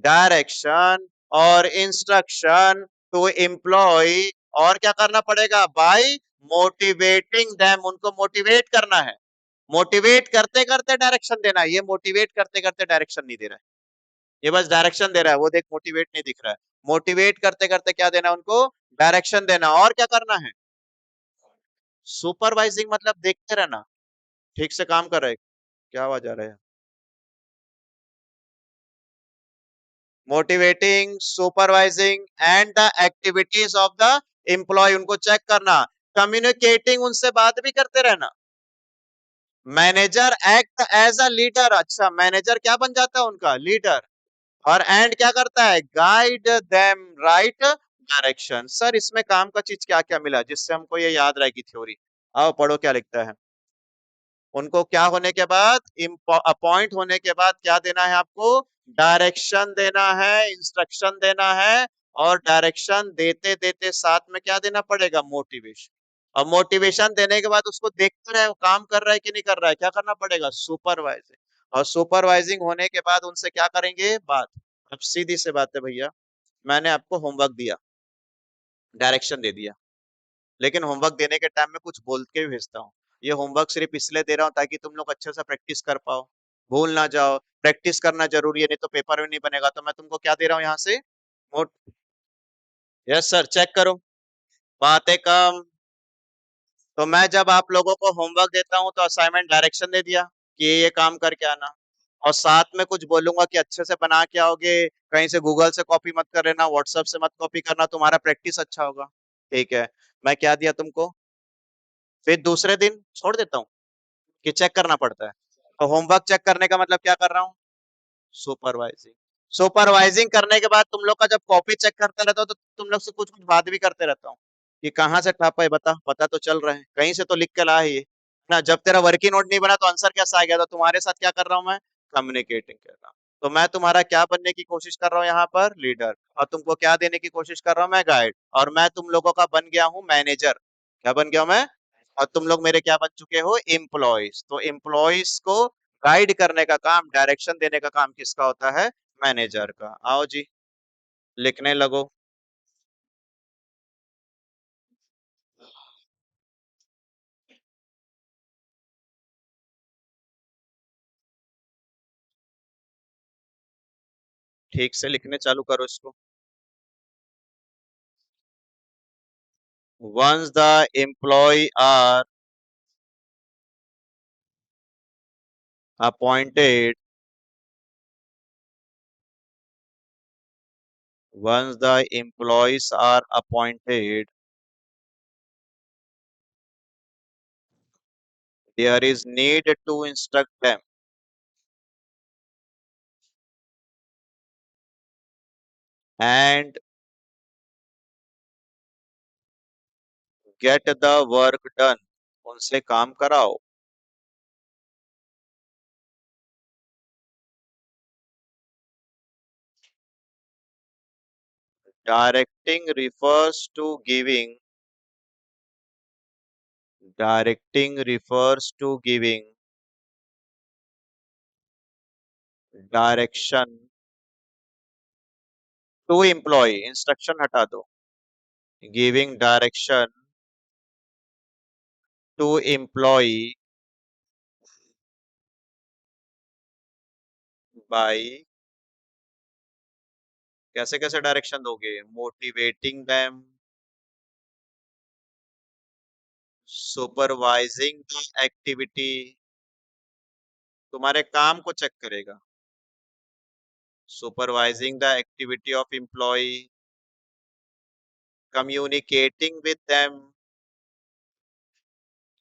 direction और इंस्ट्रक्शन टू एम्प्लॉय, और क्या करना पड़ेगा? बाय मोटिवेटिंग देम, उनको मोटिवेट करना है। मोटिवेट करते करते डायरेक्शन देना है, ये मोटिवेट करते करते डायरेक्शन नहीं दे रहा है, ये बस डायरेक्शन दे रहा है। वो देख, मोटिवेट नहीं दिख रहा है। मोटिवेट करते करते क्या देना उनको? डायरेक्शन देना। और क्या करना है? सुपरवाइजिंग मतलब देखते रहना ठीक से काम कर रहे हैं। क्या आवाज आ रहा है? Motivating, supervising and the activities of the employee, उनको चेक करना। कम्युनिकेटिंग, उनसे बात भी करते रहना। Manager act as a leader, अच्छा मैनेजर क्या बन जाता है उनका? लीडर। और एंड क्या करता है? Guide them right direction. Sir इसमें काम का चीज क्या क्या मिला जिससे हमको ये याद रहेगी थ्योरी? आओ पढ़ो क्या लिखता है। उनको क्या होने के बाद, अपॉइंट होने के बाद क्या देना है आपको? डायरेक्शन देना है, इंस्ट्रक्शन देना है। और डायरेक्शन देते देते साथ में क्या देना पड़ेगा? मोटिवेशन। और मोटिवेशन देने के बाद उसको देखते रहे वो काम कर रहा है कि नहीं कर रहा है, क्या करना पड़ेगा? सुपरवाइजिंग। और सुपरवाइजिंग होने के बाद उनसे क्या करेंगे? बात। अब सीधी सी बात है भैया, मैंने आपको होमवर्क दिया, डायरेक्शन दे दिया, लेकिन होमवर्क देने के टाइम में कुछ बोल के भी भेजता हूँ। ये होमवर्क सिर्फ इसलिए दे रहा हूँ ताकि तुम लोग अच्छे से प्रैक्टिस कर पाओ, भूल ना जाओ। प्रैक्टिस करना जरूरी है, नहीं तो पेपर में नहीं बनेगा। तो मैं तुमको क्या दे रहा हूँ यहाँ से? मोट यस सर, चेक करो। बातें कम। तो मैं जब आप लोगों को होमवर्क देता हूँ तो असाइनमेंट डायरेक्शन दे दिया कि ये काम करके आना, और साथ में कुछ बोलूंगा कि अच्छे से बना के आओगे, कहीं से गूगल से कॉपी मत कर लेना, व्हाट्सएप से मत कॉपी करना, तुम्हारा प्रैक्टिस अच्छा होगा। ठीक है, मैं क्या दिया तुमको? फिर दूसरे दिन छोड़ देता हूँ कि चेक करना पड़ता है? तो होमवर्क चेक करने का मतलब क्या कर रहा हूँ? सुपरवाइजिंग। सुपरवाइजिंग करने के बाद तुम लोग का जब कॉपी चेक करते रहता हूँ तो तुम लोग से कुछ कुछ बात भी करते रहता हूँ कि कहाँ से छापा है, बता, पता तो चल रहा है, कहीं से तो लिख के ला है ये ना। जब तेरा वर्किंग नोट नहीं बना तो आंसर कैसा आ गया? तो तुम्हारे साथ क्या कर रहा हूँ मैं? कम्युनिकेटिंग कर रहा हूँ। तो मैं तुम्हारा क्या बनने की कोशिश कर रहा हूँ यहाँ पर? लीडर। और तुमको क्या देने की कोशिश कर रहा हूँ? मैं गाइड। और मैं तुम लोगों का बन गया हूँ मैनेजर। क्या बन गया हूँ मैं? और तुम लोग मेरे क्या बन चुके हो? एम्प्लॉयज। तो एम्प्लॉयज को गाइड करने का काम, डायरेक्शन देने का काम किसका होता है? मैनेजर का। आओ जी, लिखने लगो। ठीक से लिखने चालू करो इसको। once the employee are appointed, once the employees are appointed, there is need to instruct them and get the work done, उनसे काम कराओ। directing refers to giving directing refers to giving direction to employee, instruction हटा दो, giving direction to employee by, कैसे कैसे direction दोगे? Motivating them, supervising the activity, तुम्हारे काम को चेक करेगा, supervising the activity of employee, communicating with them,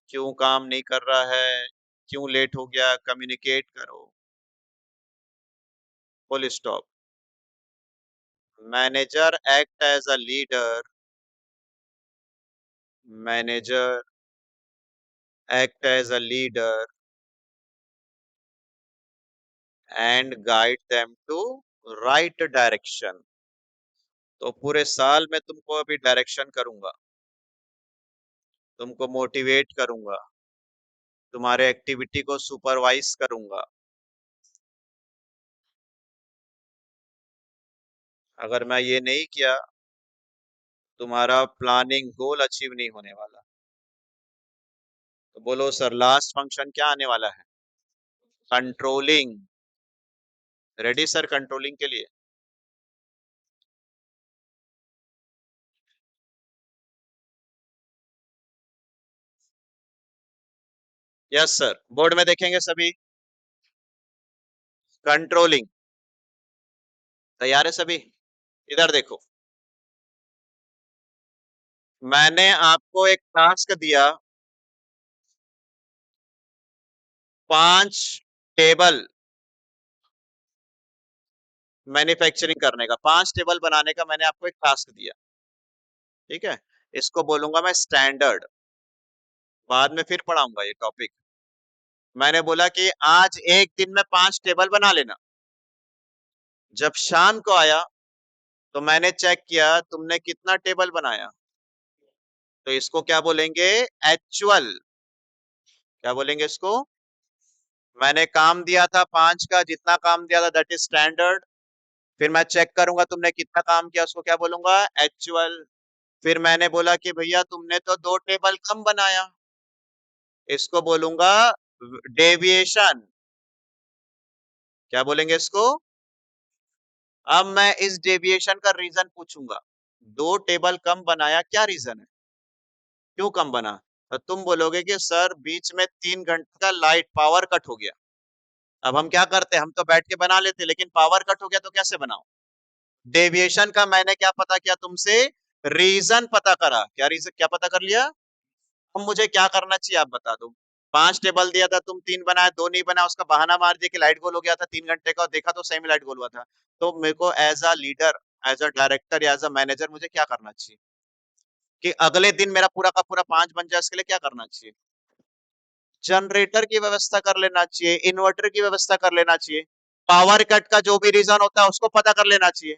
क्यों काम नहीं कर रहा है, क्यों लेट हो गया, कम्युनिकेट करो। Full stop. Manager act as a leader, manager act as a leader and guide them to right direction. तो पूरे साल में तुमको अभी डायरेक्शन करूंगा, तुमको मोटिवेट करूंगा, तुम्हारे एक्टिविटी को सुपरवाइज करूंगा। अगर मैं ये नहीं किया, तुम्हारा प्लानिंग गोल अचीव नहीं होने वाला। तो बोलो सर, लास्ट फंक्शन क्या आने वाला है? कंट्रोलिंग। रेडी सर कंट्रोलिंग के लिए? यस सर, बोर्ड में देखेंगे सभी। कंट्रोलिंग, तैयार है सभी? इधर देखो, मैंने आपको एक टास्क दिया, 5 टेबल मैन्युफैक्चरिंग करने का, 5 टेबल बनाने का मैंने आपको एक टास्क दिया। ठीक है, इसको बोलूंगा मैं स्टैंडर्ड, बाद में फिर पढ़ाऊंगा ये टॉपिक। मैंने बोला कि आज एक दिन में 5 टेबल बना लेना। जब शाम को आया तो मैंने चेक किया तुमने कितना टेबल बनाया, तो इसको क्या बोलेंगे? एक्चुअल। क्या बोलेंगे इसको? मैंने काम दिया था 5 का, जितना काम दिया था दैट इज स्टैंडर्ड। फिर मैं चेक करूंगा तुमने कितना काम किया, उसको क्या बोलूंगा? एक्चुअल। फिर मैंने बोला कि भैया तुमने तो 2 टेबल कम बनाया, इसको बोलूंगा डेविएशन। क्या बोलेंगे इसको? अब मैं इस डेविएशन का रीजन पूछूंगा, 2 टेबल कम बनाया, क्या रीजन है, क्यों कम बना? तो तुम बोलोगे कि सर बीच में 3 घंटे का लाइट पावर कट हो गया। अब हम क्या करते, हम तो बैठ के बना लेते, लेकिन पावर कट हो गया तो कैसे बनाओ? डेविएशन का मैंने क्या पता किया तुमसे? रीजन पता करा। क्या रीजन, क्या पता कर लिया? अब मुझे क्या करना चाहिए आप बता दो। 5 टेबल दिया था, तुम 3 बनाए, 2 नहीं बनाया, उसका बहाना मार दिया कि लाइट गोल हो गया था 3 घंटे का, और देखा तो सही में लाइट गोल हुआ था। तो मेरे को as a leader, as a director या एज अ मैनेजर मुझे क्या करना चाहिए कि अगले दिन मेरा पूरा का पूरा 5 बन जाए? इसके लिए क्या करना चाहिए? जनरेटर की व्यवस्था कर लेना चाहिए, इन्वर्टर की व्यवस्था कर लेना चाहिए, पावर कट का जो भी रीजन होता है उसको पता कर लेना चाहिए।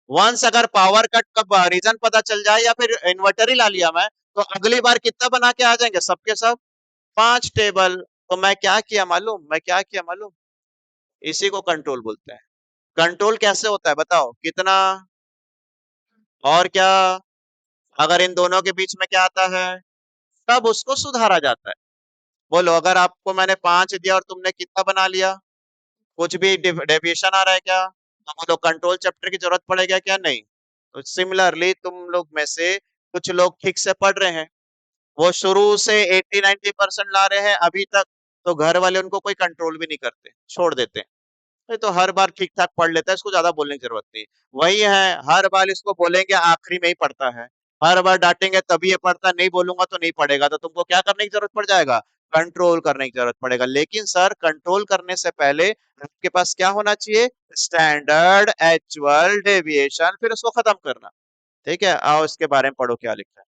वंस अगर पावर कट का रीजन पता चल जाए या फिर इन्वर्टर ही ला लिया मैं, तो अगली बार कितना बना के आ जाएंगे सबके सब? 5 टेबल। तो मैं क्या किया मालूम, मैं क्या किया मालूम? इसी को कंट्रोल बोलते हैं। कंट्रोल कैसे होता है बताओ? कितना और क्या, अगर इन दोनों के बीच में क्या आता है, तब उसको सुधारा जाता है। बोलो, अगर आपको मैंने 5 दिया और तुमने कितना बना लिया, कुछ भी डेविएशन आ रहा है क्या, तो बोलो कंट्रोल चैप्टर की जरूरत पड़ेगा क्या? नहीं। तो सिमिलरली तुम लोग में से कुछ लोग ठीक से पढ़ रहे हैं, वो शुरू से 80-90% ला रहे हैं अभी तक, तो घर वाले उनको कोई कंट्रोल भी नहीं करते, छोड़ देते हैं। ये तो हर बार ठीक ठाक पढ़ लेता है, इसको ज्यादा बोलने की जरूरत नहीं। वही है, हर बार इसको बोलेंगे आखिरी में ही पढ़ता है, हर बार डांटेंगे तभी ये पढ़ता, नहीं बोलूंगा तो नहीं पढ़ेगा, तो तुमको क्या करने की जरूरत पड़ जाएगा? कंट्रोल करने की जरूरत पड़ेगा। लेकिन सर कंट्रोल करने से पहले आपके पास क्या होना चाहिए? स्टैंडर्ड, एक्चुअल, डेविएशन, फिर उसको खत्म करना। ठीक है, आओ इसके बारे में पढ़ो क्या लिखा है।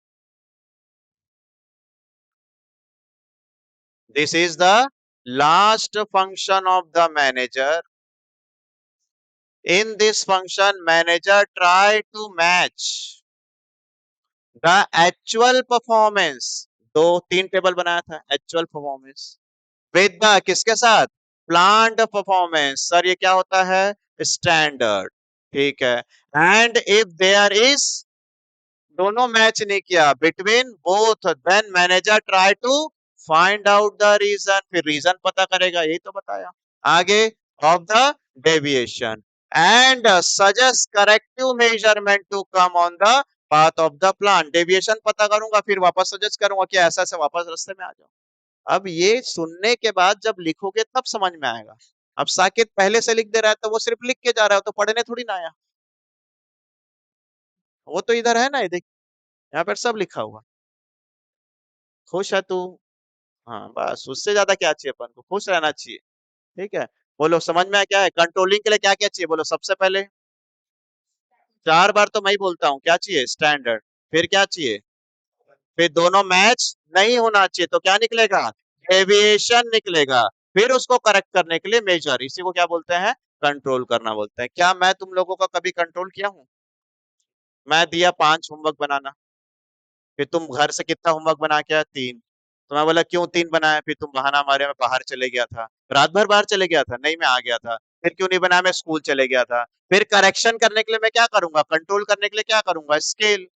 This is the last function of the manager. In this function, manager try to match the actual performance, 2-3 table बनाया था, actual performance with the किसके साथ? planned performance। सर ये क्या होता है? स्टैंडर्ड। ठीक है, एंड इफ देयर इज, दोनों मैच नहीं किया, between both, then manager try to find out the reason, फिर रीजन पता करेगा, यही तो बताया आगे, of the deviation, and suggest corrective measurement to come on the path of the plan. Deviation पता करूंगा, फिर वापस सजेस्ट करूंगा कि ऐसा ऐसे वापस रास्ते में आ जाओ। अब ये सुनने के बाद जब लिखोगे तब समझ में आएगा। अब साकिब पहले से लिख दे रहा है तो वो सिर्फ लिख के जा रहा है, तो पढ़ने थोड़ी ना आया। वो तो इधर है ना, ये देख, यहाँ पर सब लिखा हुआ। खुश है तू? हाँ बस, उससे ज्यादा क्या चाहिए अपन को? खुश रहना चाहिए। ठीक है, बोलो समझ में आया क्या है? कंट्रोलिंग के लिए क्या क्या चाहिए बोलो सबसे पहले? 4 बार तो मैं ही बोलता हूँ, क्या चाहिए? स्टैंडर्ड। फिर क्या चाहिए? फिर दोनों मैच नहीं होना चाहिए, तो क्या निकलेगा? डेविएशन निकलेगा। फिर उसको करेक्ट करने के लिए मेजर, इसी को क्या बोलते हैं? कंट्रोल करना बोलते हैं। क्या मैं तुम लोगों का कभी कंट्रोल किया हूँ? मैं दिया 5 होमवर्क बनाना, फिर तुम घर से कितना होमवर्क बना के आए? 3। तो मैं बोला क्यों 3 बनाया? फिर तुम बहाना मारे मैं बाहर चले गया था, रात भर बाहर चले गया था, नहीं मैं आ गया था। फिर क्यों नहीं बनाया? मैं स्कूल चले गया था। फिर करेक्शन करने के लिए मैं क्या करूंगा? कंट्रोल करने के लिए क्या करूंगा? स्केल।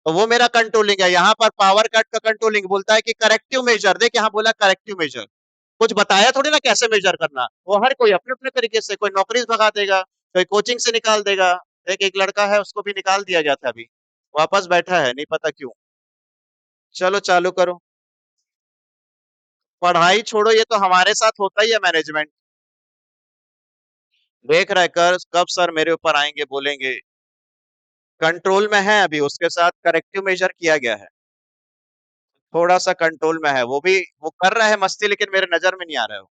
तो वो मेरा कंट्रोलिंग है। यहाँ पर पावर कट का कंट्रोलिंग बोलता है कि करेक्टिव मेजर, देख यहाँ बोला करेक्टिव मेजर, कुछ बताया थोड़ी ना कैसे मेजर करना। वो हर कोई अपने अपने तरीके से, कोई नौकरी से भगा देगा, कोई कोचिंग से निकाल देगा। एक लड़का है, उसको भी निकाल दिया गया था, अभी वापस बैठा है, नहीं पता क्यों। चलो चालू करो। पढ़ाई छोड़ो, ये तो हमारे साथ होता ही है मैनेजमेंट। देख रहे कर कब सर मेरे ऊपर आएंगे, बोलेंगे। कंट्रोल में है अभी, उसके साथ करेक्टिव मेजर किया गया है। थोड़ा सा कंट्रोल में है, वो भी वो कर रहा है मस्ती, लेकिन मेरे नजर में नहीं आ रहा है वो।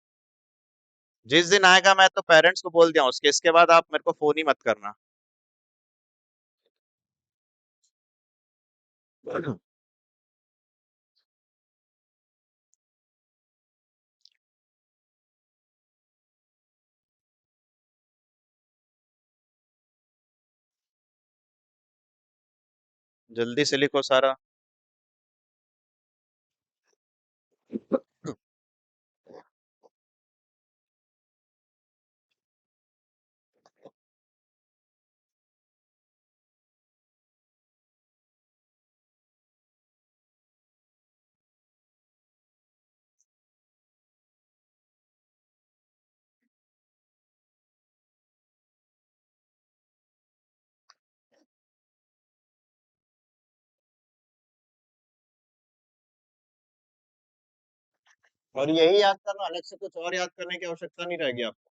जिस दिन आएगा मैं तो पेरेंट्स को बोल दिया उसके, इसके बाद आप मेरे को फोन ही मत करना। जल्दी से लिखो सारा। और यही याद करना, अलग से कुछ और याद करने की आवश्यकता नहीं रहेगी आपको।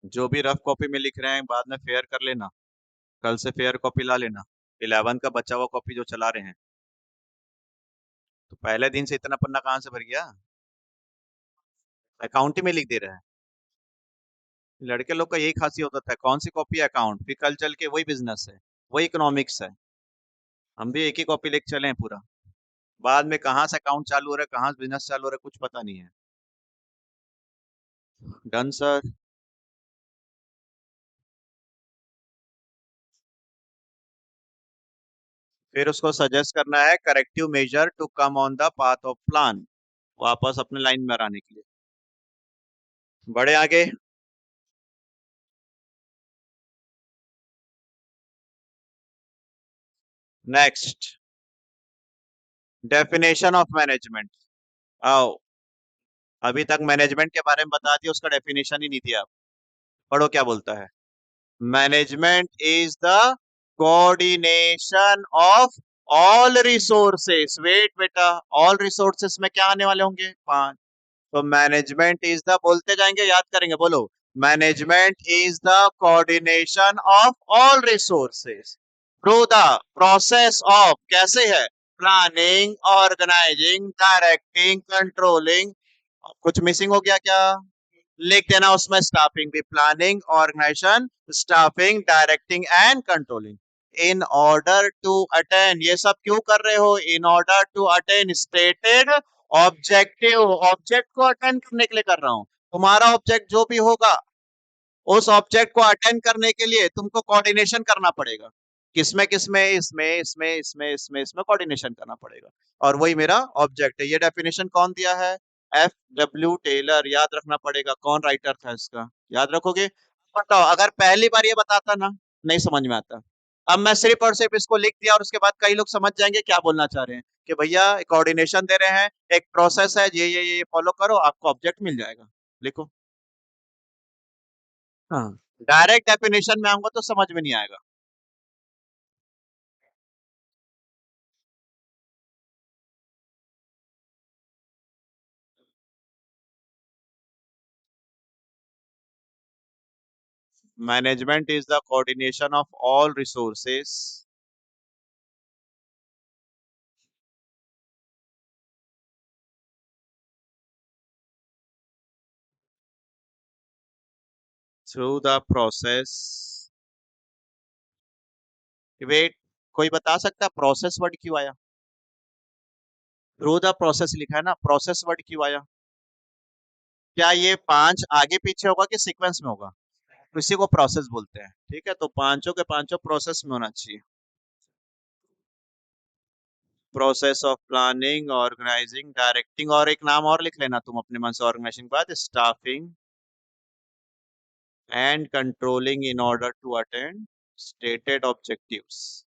जो भी रफ कॉपी में लिख रहे हैं बाद में फेयर कर लेना। कल से फेयर कॉपी ला लेना। 11 का बचा हुआ कॉपी जो चला रहे हैं। तो पहले दिन से इतना पन्ना कहाँ से भर गया? अकाउंट ही में लिख दे रहे हैं। लड़के लोग का यही खासियत होता है, कौन सी कॉपी है अकाउंट, फिर कल चल के वही बिजनेस है, वही इकोनॉमिक्स है। हम भी एक ही कॉपी लेके चले हैं पूरा। बाद में कहाँ से अकाउंट चालू हो रहा है, कहाँ से बिजनेस चालू हो रहा है, कुछ पता नहीं है। Done sir. फिर उसको सजेस्ट करना है corrective measure to come on the path of plan, वापस अपने लाइन में आने के लिए। बड़े आगे। Next, definition of management. आओ, अभी तक मैनेजमेंट के बारे में बता दिया, उसका डेफिनेशन ही नहीं दिया। पढ़ो क्या बोलता है। Management is the coordination of all resources. Wait बेटा, ऑल रिसोर्सेस में क्या आने वाले होंगे? पांच। तो मैनेजमेंट इज द, बोलते जाएंगे याद करेंगे, बोलो। Management is the coordination of all resources through the process of, कैसे है? Planning, organising, directing, controlling. कुछ मिसिंग हो गया क्या? लिख देना उसमें, स्टाफिंग भी, planning, organisation, staffing, directing and controlling. In order to attain, ये सब क्यों कर रहे हो? In order to attain stated objective, object को अटेन करने के लिए कर रहा हूं। तुम्हारा ऑब्जेक्ट जो भी होगा, उस ऑब्जेक्ट को अटेंड करने के लिए तुमको कोऑर्डिनेशन करना पड़ेगा। किसमें किसमें? इसमें कोऑर्डिनेशन करना पड़ेगा। और वही मेरा ऑब्जेक्ट है। ये डेफिनेशन कौन दिया है? F. W. टेलर। याद रखना पड़ेगा कौन राइटर था इसका, याद रखोगे? बताओ, अगर पहली बार ये बताता ना, नहीं समझ में आता। अब मैं सिर्फ और सिर्फ इसको लिख दिया और उसके बाद कई लोग समझ जाएंगे क्या बोलना चाह रहे हैं, कि भैया कोऑर्डिनेशन दे रहे हैं, एक प्रोसेस है, ये फॉलो करो, आपको ऑब्जेक्ट मिल जाएगा। लिखो। हाँ, डायरेक्ट डेफिनेशन में आऊंगा तो समझ में नहीं आएगा। Management is the coordination of all resources through the process. Wait, कोई बता सकता प्रोसेस वर्ड क्यों आया? थ्रू द प्रोसेस लिखा है ना, प्रोसेस वर्ड क्यों आया? क्या ये 5 आगे पीछे होगा कि सीक्वेंस में होगा? तो इसी को प्रोसेस बोलते हैं, ठीक है, तो पांचों के पांचों प्रोसेस में होना चाहिए। Process of planning, organising, directing, और एक नाम और लिख लेना तुम अपने मन से ऑर्गेनाइजिंग के बाद, staffing and controlling in order to attend stated objectives.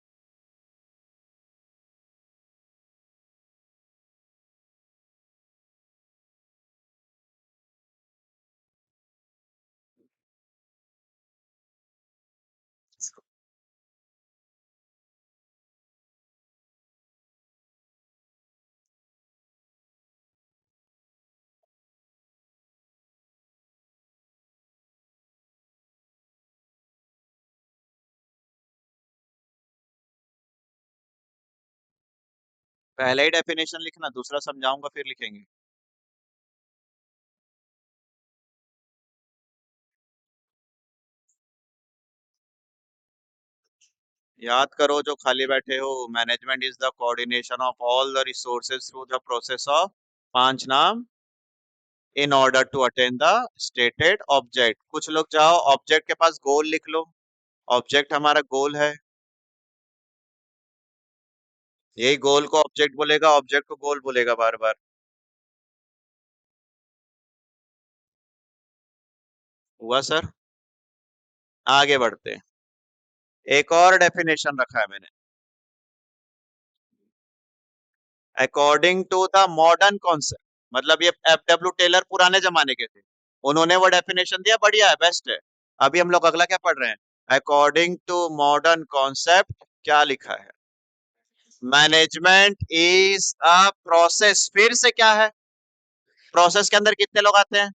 पहले ही डेफिनेशन लिखना, दूसरा समझाऊंगा फिर लिखेंगे। याद करो जो खाली बैठे हो, management is the coordination of all the resources through the process of, पांच नाम, in order to attain the stated object. कुछ लोग जाओ ऑब्जेक्ट के पास गोल लिख लो, ऑब्जेक्ट हमारा गोल है, यही गोल को ऑब्जेक्ट बोलेगा, ऑब्जेक्ट को गोल बोलेगा बार बार। हुआ सर? आगे बढ़ते हैं। एक और डेफिनेशन रखा है मैंने, according to the modern concept, मतलब ये एफ डब्ल्यू टेलर पुराने जमाने के थे, उन्होंने वो डेफिनेशन दिया, बढ़िया है, बेस्ट है। अभी हम लोग अगला क्या पढ़ रहे हैं, अकॉर्डिंग टू मॉडर्न कॉन्सेप्ट क्या लिखा है, मैनेजमेंट इज अ प्रोसेस। फिर से क्या है, प्रोसेस के अंदर कितने लोग आते हैं,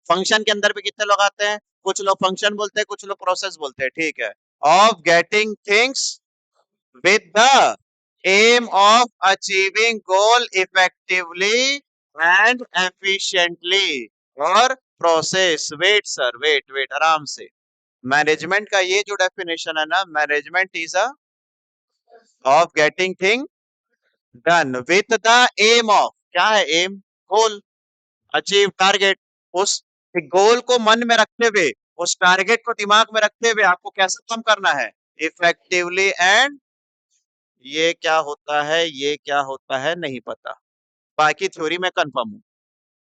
फंक्शन के अंदर भी कितने लोग आते हैं, कुछ लोग फंक्शन बोलते हैं, कुछ लोग प्रोसेस बोलते हैं, ठीक है, of getting things with the aim of achieving goal effectively and efficiently। और process, wait sir, wait wait आराम से, मैनेजमेंट का ये जो डेफिनेशन है ना, management is a of getting thing done with the aim of, क्या है एम, गोल, अचीव टारगेट, उस गोल को मन में रखते हुए, उस टारगेट को दिमाग में रखते हुए आपको कैसे काम करना है, इफेक्टिवली एंड, ये क्या होता है, ये क्या होता है नहीं पता, बाकी थ्योरी में कंफर्म हूँ।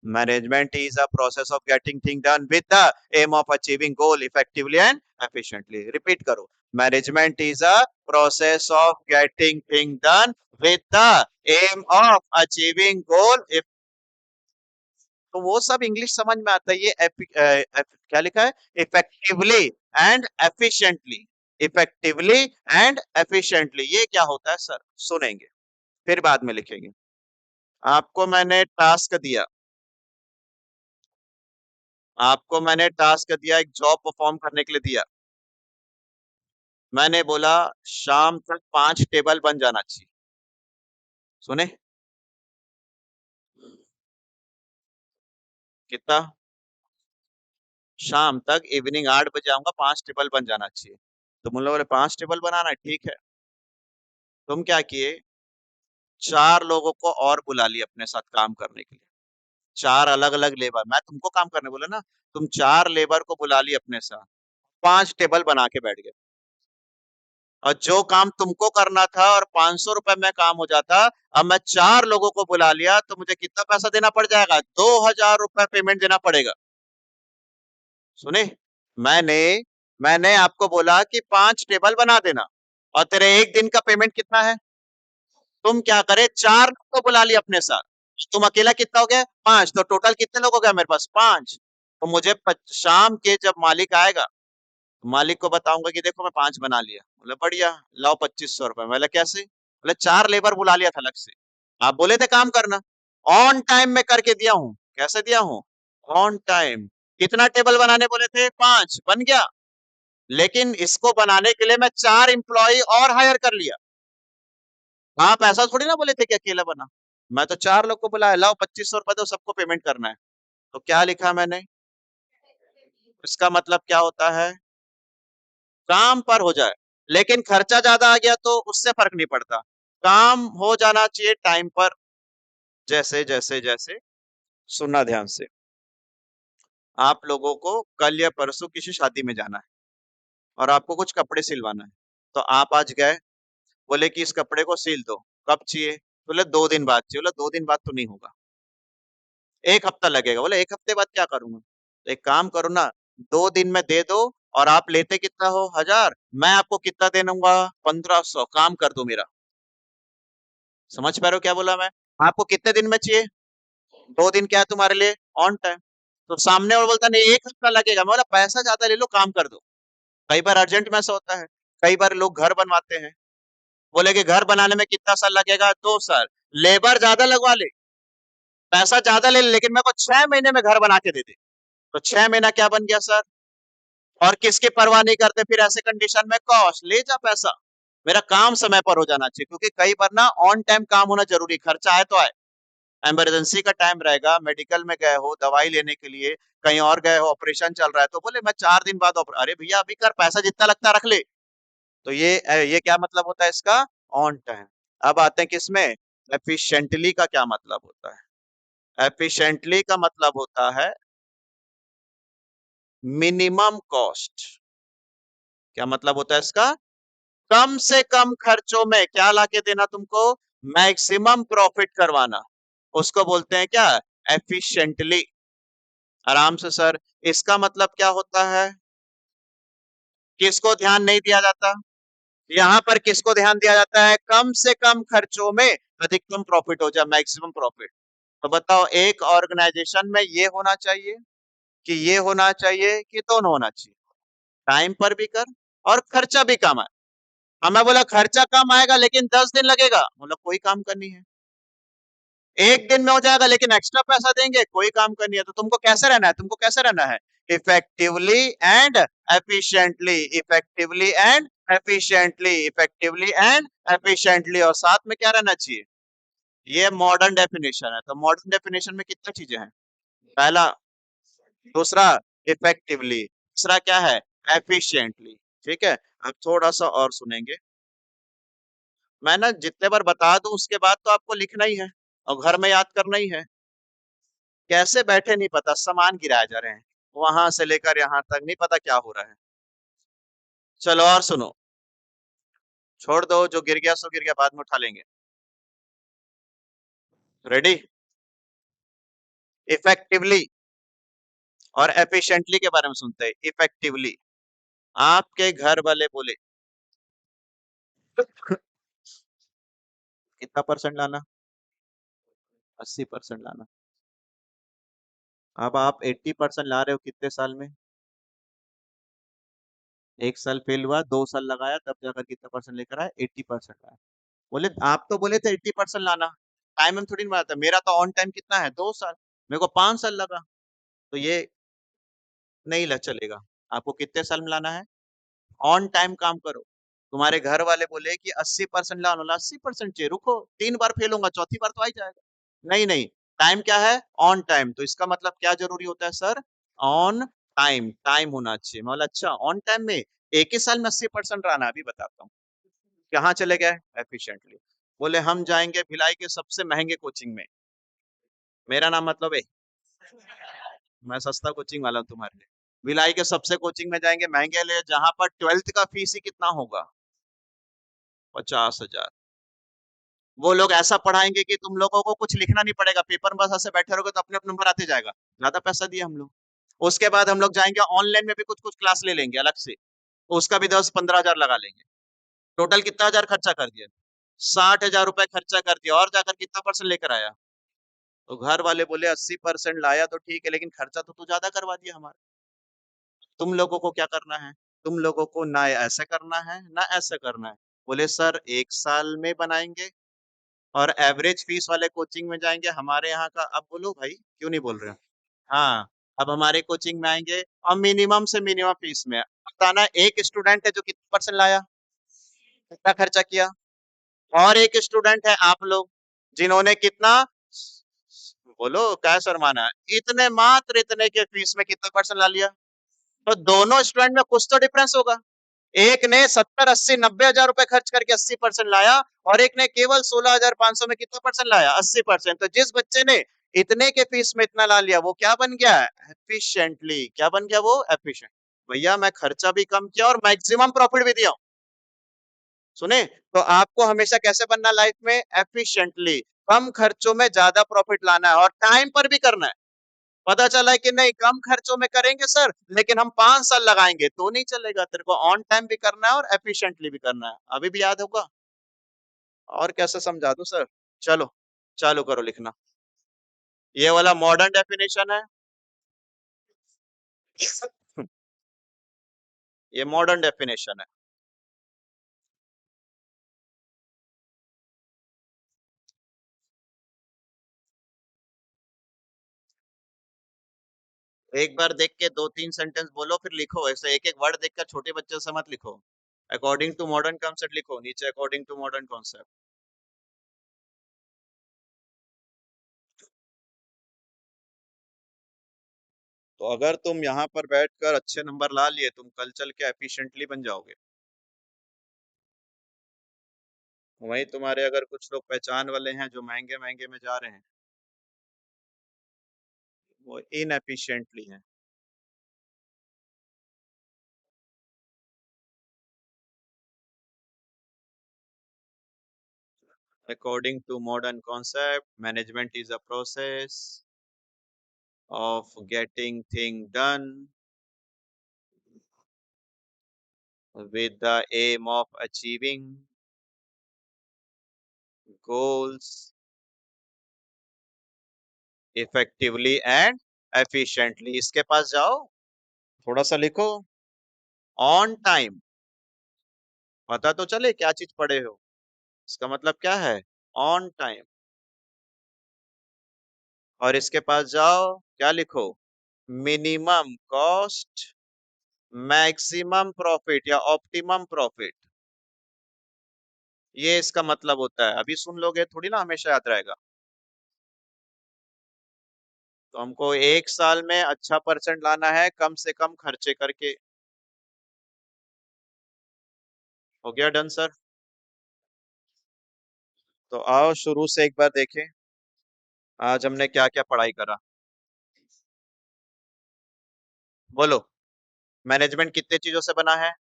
Management is a process of getting thing done with the aim of achieving goal effectively and efficiently. Repeat करो, management is a process of getting thing done with the aim of achieving goal. तो वो सब English समझ में आता है, ये क्या लिखा है, effectively and efficiently, effectively and efficiently, ये क्या होता है सर, सुनेंगे फिर बाद में लिखेंगे। आपको मैंने टास्क दिया, आपको मैंने टास्क दिया, एक जॉब परफॉर्म करने के लिए दिया, मैंने बोला शाम तक 5 टेबल बन जाना चाहिए, सुने? कितना? शाम तक, इवनिंग 8 बजे आऊंगा, 5 टेबल बन जाना चाहिए। तो मुझे बोले 5 टेबल बनाना है, ठीक है। तुम क्या किए, 4 लोगों को और बुला लिए अपने साथ काम करने के लिए, 4 अलग अलग लेबर, मैं तुमको काम करने बोला ना, तुम 4 लेबर को बुला लिए अपने साथ, 5 टेबल बना के बैठ गए, और जो काम तुमको करना था और 500 रुपए में काम हो जाता, अब मैं 4 लोगों को बुला लिया, तो मुझे कितना पैसा देना पड़ जाएगा, 2000 रुपए पेमेंट देना पड़ेगा, सुने? मैंने मैंने आपको बोला कि 5 टेबल बना देना, और तेरे एक दिन का पेमेंट कितना है, तुम क्या करे, 4 लोग को बुला लिया अपने साथ, तुम अकेला कितना हो गया, 5, तो टोटल कितने लोग हो गए मेरे पास, 5। तो मुझे शाम के जब मालिक आएगा, मालिक को बताऊंगा कि देखो मैं 5 बना लिया, बोले बढ़िया, लाओ 2500 रुपए, बोले कैसे, बोले 4 लेबर बुला लिया था अलग से, आप बोले थे काम करना, ऑन टाइम में करके दिया हूँ, कैसे दिया हूँ, ऑन टाइम। कितना टेबल बनाने बोले थे, 5 बन गया, लेकिन इसको बनाने के लिए मैं 4 एम्प्लॉय और हायर कर लिया, आप ऐसा थोड़ी ना बोले थे कि अकेला बना, मैं तो 4 लोग को बुलाया, लाओ 2500 रुपए दो, सबको पेमेंट करना है। तो क्या लिखा मैंने, इसका मतलब क्या होता है, काम पर हो जाए, लेकिन खर्चा ज्यादा आ गया तो उससे फर्क नहीं पड़ता, काम हो जाना चाहिए टाइम पर, जैसे जैसे जैसे सुनना ध्यान से, आप लोगों को कल या परसों किसी शादी में जाना है और आपको कुछ कपड़े सिलवाना है, तो आप आज गए, बोले कि इस कपड़े को सिल दो, कब चाहिए? बोले 2 दिन बाद चाहिए। बोले 2 दिन बाद तो नहीं होगा, 1 हफ्ता लगेगा। बोले 1 हफ्ते बाद क्या करूंगा? तो एक काम करो ना, 2 दिन में दे दो, और आप लेते कितना हो? 1000, मैं आपको कितना दे दूंगा? 1500, काम कर दो मेरा। समझ पा रहे हो क्या बोला मैं? आपको कितने दिन में चाहिए? 2 दिन क्या है तुम्हारे लिए? On time. तो सामने वाला बोलता नहीं 1 हफ्ता लगेगा, मैं बोला पैसा ज्यादा ले लो, काम कर दो। कई बार अर्जेंट में ऐसा होता है। कई बार लोग घर बनवाते हैं, बोले कि घर बनाने में कितना साल लगेगा? 2 साल। लेबर ज्यादा लगवा ले, पैसा ज्यादा ले ले, लेकिन मेरे को 6 महीने में घर बना के दे दे। तो 6 महीना क्या बन गया सर? और किसकी परवाह नहीं करते फिर ऐसे कंडीशन में? कॉस्ट, ले जा पैसा, मेरा काम समय पर हो जाना चाहिए। क्योंकि कई बार ना ऑन टाइम काम होना जरूरी, खर्चा आए तो आए। इमरजेंसी का टाइम रहेगा, मेडिकल में गए हो दवाई लेने के लिए, कहीं और गए हो, ऑपरेशन चल रहा है, तो बोले मैं 4 दिन बाद अरे भैया अभी कर, पैसा जितना लगता रख ले। तो ये क्या मतलब होता है इसका? On time. अब आते हैं किसमें? एफिशिएंटली का क्या मतलब होता है? एफिशिएंटली का मतलब होता है मिनिमम कॉस्ट। क्या मतलब होता है इसका? कम से कम खर्चों में क्या लाके देना तुमको? मैक्सिमम प्रॉफिट करवाना। उसको बोलते हैं क्या? एफिशिएंटली। आराम से सर, इसका मतलब क्या होता है? किसको ध्यान नहीं दिया जाता? यहाँ पर किसको ध्यान दिया जाता है? कम से कम खर्चों में अधिकतम प्रॉफिट हो जाए, मैक्सिमम प्रॉफिट। तो बताओ, एक ऑर्गेनाइजेशन में ये होना चाहिए कि ये होना चाहिए कि दोनों होना चाहिए? टाइम पर भी कर और खर्चा भी कम है। हमें बोला खर्चा कम आएगा लेकिन 10 दिन लगेगा, बोला कोई काम करनी है। 1 दिन में हो जाएगा लेकिन एक्स्ट्रा पैसा देंगे, कोई काम करनी है। तो तुमको कैसे रहना है? तुमको कैसे रहना है? Effectively and efficiently, effectively and efficiently, effectively and efficiently, और साथ में क्या रहना चाहिए? ये मॉडर्न डेफिनेशन है। तो मॉडर्न डेफिनेशन में कितनी चीजें हैं? पहला, दूसरा इफेक्टिवली, तीसरा क्या है? एफिशिएंटली। ठीक है, अब थोड़ा सा और सुनेंगे। मैं ना जितने बार बता दूं उसके बाद तो आपको लिखना ही है और घर में याद करना ही है। कैसे बैठे नहीं पता, सामान गिराए जा रहे हैं, वहां से लेकर यहाँ तक नहीं पता क्या हो रहा है। चलो और सुनो, छोड़ दो, जो गिर गया सो गिर गया, बाद में उठा लेंगे। रेडी? इफेक्टिवली और एफिशिएंटली के बारे में सुनते हैं। इफेक्टिवली, आपके घर वाले बोले कितना परसेंट लाना? 80% लाना। अब आप 80% ला रहे हो कितने साल में? 1 साल फेल हुआ, 2 साल लगाया, तब जाकर कितना परसेंट लेकर आया? 80% आया। बोले आप तो बोले थे 80% लाना, टाइम में थोड़ी ना था। मेरा तो ऑन टाइम कितना है? 2 साल, मेरे को 5 साल लगा। तो ये नहीं चलेगा। आपको कितने साल में लाना है? ऑन टाइम काम करो। तुम्हारे घर वाले बोले कि 80% लाना, 80% चाहिए, रुको 3 बार फेल होगा, चौथी बार तो आ ही जाएगा। नहीं नहीं, टाइम क्या है? On time. तो इसका मतलब क्या जरूरी होता है सर? ऑन टाइम, टाइम होना चाहिए। मैं बोला अच्छा, ऑन टाइम में एक ही साल में 80% लाना? अभी बताता हूँ। कहाँ चले गए? एफिशिएंटली। बोले हम जाएंगे भिलाई के सबसे महंगे कोचिंग में। मेरा नाम मतलब है, मैं सस्ता कोचिंग वाला हूँ तुम्हारे लिए। भिलाई के सबसे कोचिंग में जाएंगे महंगे ले, जहां पर 12th का फीस ही कितना होगा? 50,000। वो लोग ऐसा पढ़ाएंगे कि तुम लोगों को कुछ लिखना नहीं पड़ेगा, पेपर में बस ऐसे बैठे रहोगे तो अपने अपने नंबर आते जाएगा। ज्यादा पैसा दिए हम लोग। उसके बाद हम लोग जाएंगे ऑनलाइन में भी कुछ कुछ क्लास ले लेंगे अलग से, उसका भी 10-15 हजार लगा लेंगे। टोटल कितना हजार खर्चा कर दिया? 60,000 रुपए खर्चा कर दिया, और जाकर कितना परसेंट लेकर आया? तो घर वाले बोले 80% लाया तो ठीक है, लेकिन खर्चा तो तू ज्यादा करवा दिया हमारा। तुम लोगों को क्या करना है? तुम लोगों को ना ऐसा करना है ना ऐसा करना है। बोले सर 1 साल में बनाएंगे और एवरेज फीस वाले कोचिंग में जाएंगे हमारे यहाँ का। अब बोलो भाई, क्यों नहीं बोल रहे हो? हाँ, अब हमारे कोचिंग में आएंगे और मिनिमम से मिनिमम फीस में बताना, एक स्टूडेंट है जो कितना परसेंट लाया, कितना खर्चा किया। और एक स्टूडेंट है आप लोग, जिन्होंने कितना, बोलो क्या शर्माना है, इतने मात्र इतने के फीस में कितना परसेंट ला लिया। तो दोनों स्टूडेंट में कुछ तो डिफरेंस होगा। एक ने 70, 80, 90 हजार रुपए खर्च करके 80% लाया, और एक ने केवल 16,500 में कितना परसेंट लाया? 80%। तो जिस बच्चे ने इतने के फीस में इतना ला लिया, वो क्या बन गया? एफिशिएंटली। क्या बन गया वो? एफिशिएंट। भैया मैं खर्चा भी कम किया और मैक्सिमम प्रॉफिट भी दिया। सुने? तो आपको हमेशा कैसे बनना लाइफ में? एफिशिएंटली। कम खर्चों में ज्यादा प्रॉफिट लाना है, और टाइम पर भी करना है। पता चला है कि नहीं, कम खर्चों में करेंगे सर, लेकिन हम 5 साल लगाएंगे तो नहीं चलेगा। तेरे को ऑन टाइम भी करना है और एफिशिएंटली भी करना है। अभी भी याद होगा? और कैसे समझा दूं सर? चलो चालू करो लिखना। ये वाला मॉडर्न डेफिनेशन है। ये मॉडर्न डेफिनेशन है। एक बार देख के 2-3 सेंटेंस बोलो, फिर लिखो। ऐसे एक एक वर्ड देखकर छोटे बच्चों से मत लिखो। अकॉर्डिंग टू मॉडर्न कॉन्सेप्ट लिखो नीचे, अकॉर्डिंग टू मॉडर्न कॉन्सेप्ट। तो अगर तुम यहाँ पर बैठकर अच्छे नंबर ला लिए, तुम कल चल के एफिशिएंटली बन जाओगे। वहीं तुम्हारे अगर कुछ लोग पहचान वाले हैं जो महंगे महंगे में जा रहे हैं, वो इनएफिशिएंटली हैं। According to modern concept, management is a process of getting thing done with the aim of achieving goals effectively and efficiently। इसके पास जाओ, थोड़ा सा लिखो। On time. पता तो चले क्या चीज पढ़े हो। इसका मतलब क्या है? On time. और इसके पास जाओ, क्या लिखो? मिनिमम कॉस्ट, मैक्सिमम प्रॉफिट या ऑप्टिमम प्रॉफिट। ये इसका मतलब होता है। अभी सुन लोगे थोड़ी ना हमेशा याद रहेगा। तो हमको 1 साल में अच्छा परसेंट लाना है कम से कम खर्चे करके। हो गया डन सर? तो आओ शुरू से एक बार देखें, आज हमने क्या क्या पढ़ाई करा। बोलो। मैनेजमेंट कितने चीजों से बना है?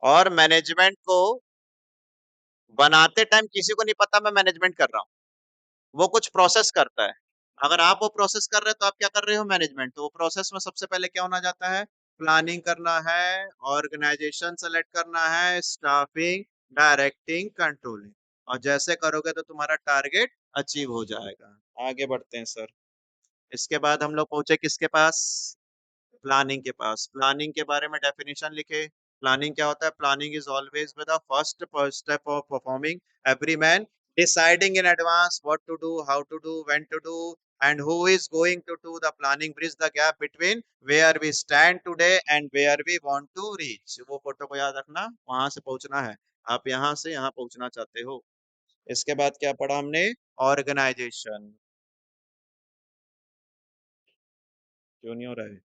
और मैनेजमेंट को बनाते टाइम किसी को नहीं पता मैं मैनेजमेंट कर रहा हूँ। वो कुछ प्रोसेस करता है। अगर आप वो प्रोसेस कर रहे हो तो आप क्या कर रहे हो? मैनेजमेंट। तो वो प्रोसेस में सबसे पहले क्या होना जाता है? प्लानिंग करना है, ऑर्गेनाइजेशन सेलेक्ट करना है, स्टाफिंग, डायरेक्टिंग, कंट्रोलिंग। और जैसे करोगे तो तुम्हारा टारगेट अचीव हो जाएगा। आगे बढ़ते हैं सर। इसके बाद हम लोग पहुंचे किसके पास? प्लानिंग के पास। प्लानिंग के बारे में डेफिनेशन लिखे। प्लानिंग क्या होता है? Planning is always the first step of performing every man, deciding in advance what to do, how to do, when to do, and who is going to do the planning bridge the gap between where we stand today and where we want to reach। वो photo को याद रखना, वहां से पहुंचना है। आप यहाँ से यहाँ पहुंचना चाहते हो। इसके बाद क्या पढ़ा हमने? ऑर्गेनाइजेशन। क्यों नहीं हो रहा है?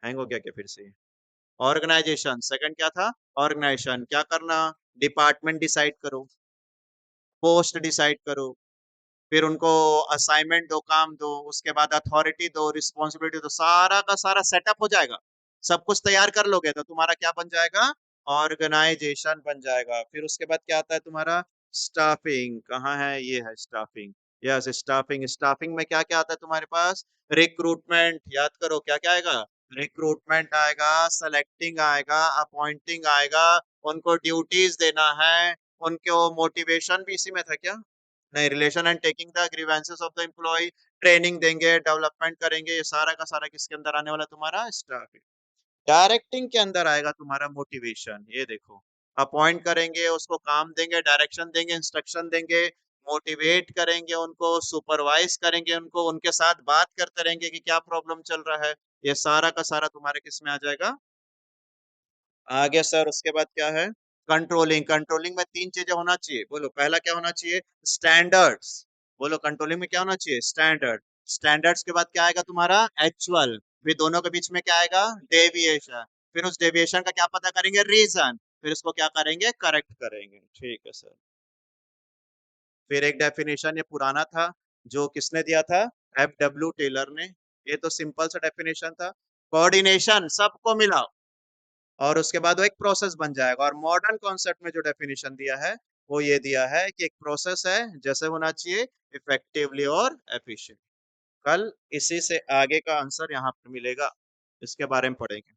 हैंग हो गया क्या फिर से? ऑर्गेनाइजेशन। सेकंड क्या था? ऑर्गेनाइजेशन क्या करना? डिपार्टमेंट डिसाइड करो, पोस्ट डिसाइड करो, फिर उनको असाइनमेंट दो, काम दो, उसके बाद अथॉरिटी दो, रिस्पॉन्सिबिलिटी दो, सारा का सारा सेटअप हो जाएगा। सब कुछ तैयार कर लोगे तो तुम्हारा क्या बन जाएगा? ऑर्गेनाइजेशन बन जाएगा। फिर उसके बाद क्या आता है तुम्हारा? स्टाफिंग। कहाँ है? ये है स्टाफिंग। Yes, staffing. स्टाफिंग में क्या क्या आता है तुम्हारे पास? रिक्रूटमेंट। याद करो क्या क्या आएगा? रिक्रूटमेंट आएगा, सेलेक्टिंग आएगा, अपॉइंटिंग आएगा, उनको ड्यूटीज देना है, उनको मोटिवेशन भी इसी में था क्या? नहीं, relation and taking the grievances of the employee, training देंगे, डेवलपमेंट करेंगे। ये सारा का सारा किसके अंदर आने वाला? तुम्हारा स्टाफ। डायरेक्टिंग के अंदर आएगा तुम्हारा मोटिवेशन। ये देखो, अपॉइंट करेंगे, उसको काम देंगे, डायरेक्शन देंगे, इंस्ट्रक्शन देंगे, मोटिवेट करेंगे उनको, सुपरवाइज करेंगे उनको, उनके साथ बात करते रहेंगे कि क्या प्रॉब्लम चल रहा है। ये सारा का सारा तुम्हारे किस में आ जाएगा? आगे सर उसके बाद क्या है? कंट्रोलिंग। कंट्रोलिंग में 3 चीजें होना चाहिए। बोलो पहला क्या होना चाहिए? स्टैंडर्ड्स। बोलो कंट्रोलिंग में क्या होना चाहिए? स्टैंडर्ड। स्टैंडर्ड्स के बाद क्या आएगा तुम्हारा? एक्चुअल। फिर दोनों के बीच में क्या आएगा? डेविएशन। फिर उस डेविएशन का क्या पता करेंगे, रीजन, फिर इसको क्या करेंगे, करेक्ट करेंगे। ठीक है सर। फिर एक डेफिनेशन ये पुराना था, जो किसने दिया था, FW टेलर ने। ये तो सिंपल सा डेफिनेशन था, कोऑर्डिनेशन सबको मिला और उसके बाद वो एक प्रोसेस बन जाएगा। और मॉडर्न कॉन्सेप्ट में जो डेफिनेशन दिया है वो ये दिया है कि एक प्रोसेस है, जैसे होना चाहिए, इफेक्टिवली और एफिशिएंट। कल इसी से आगे का आंसर यहाँ पे मिलेगा, इसके बारे में पढ़ेंगे।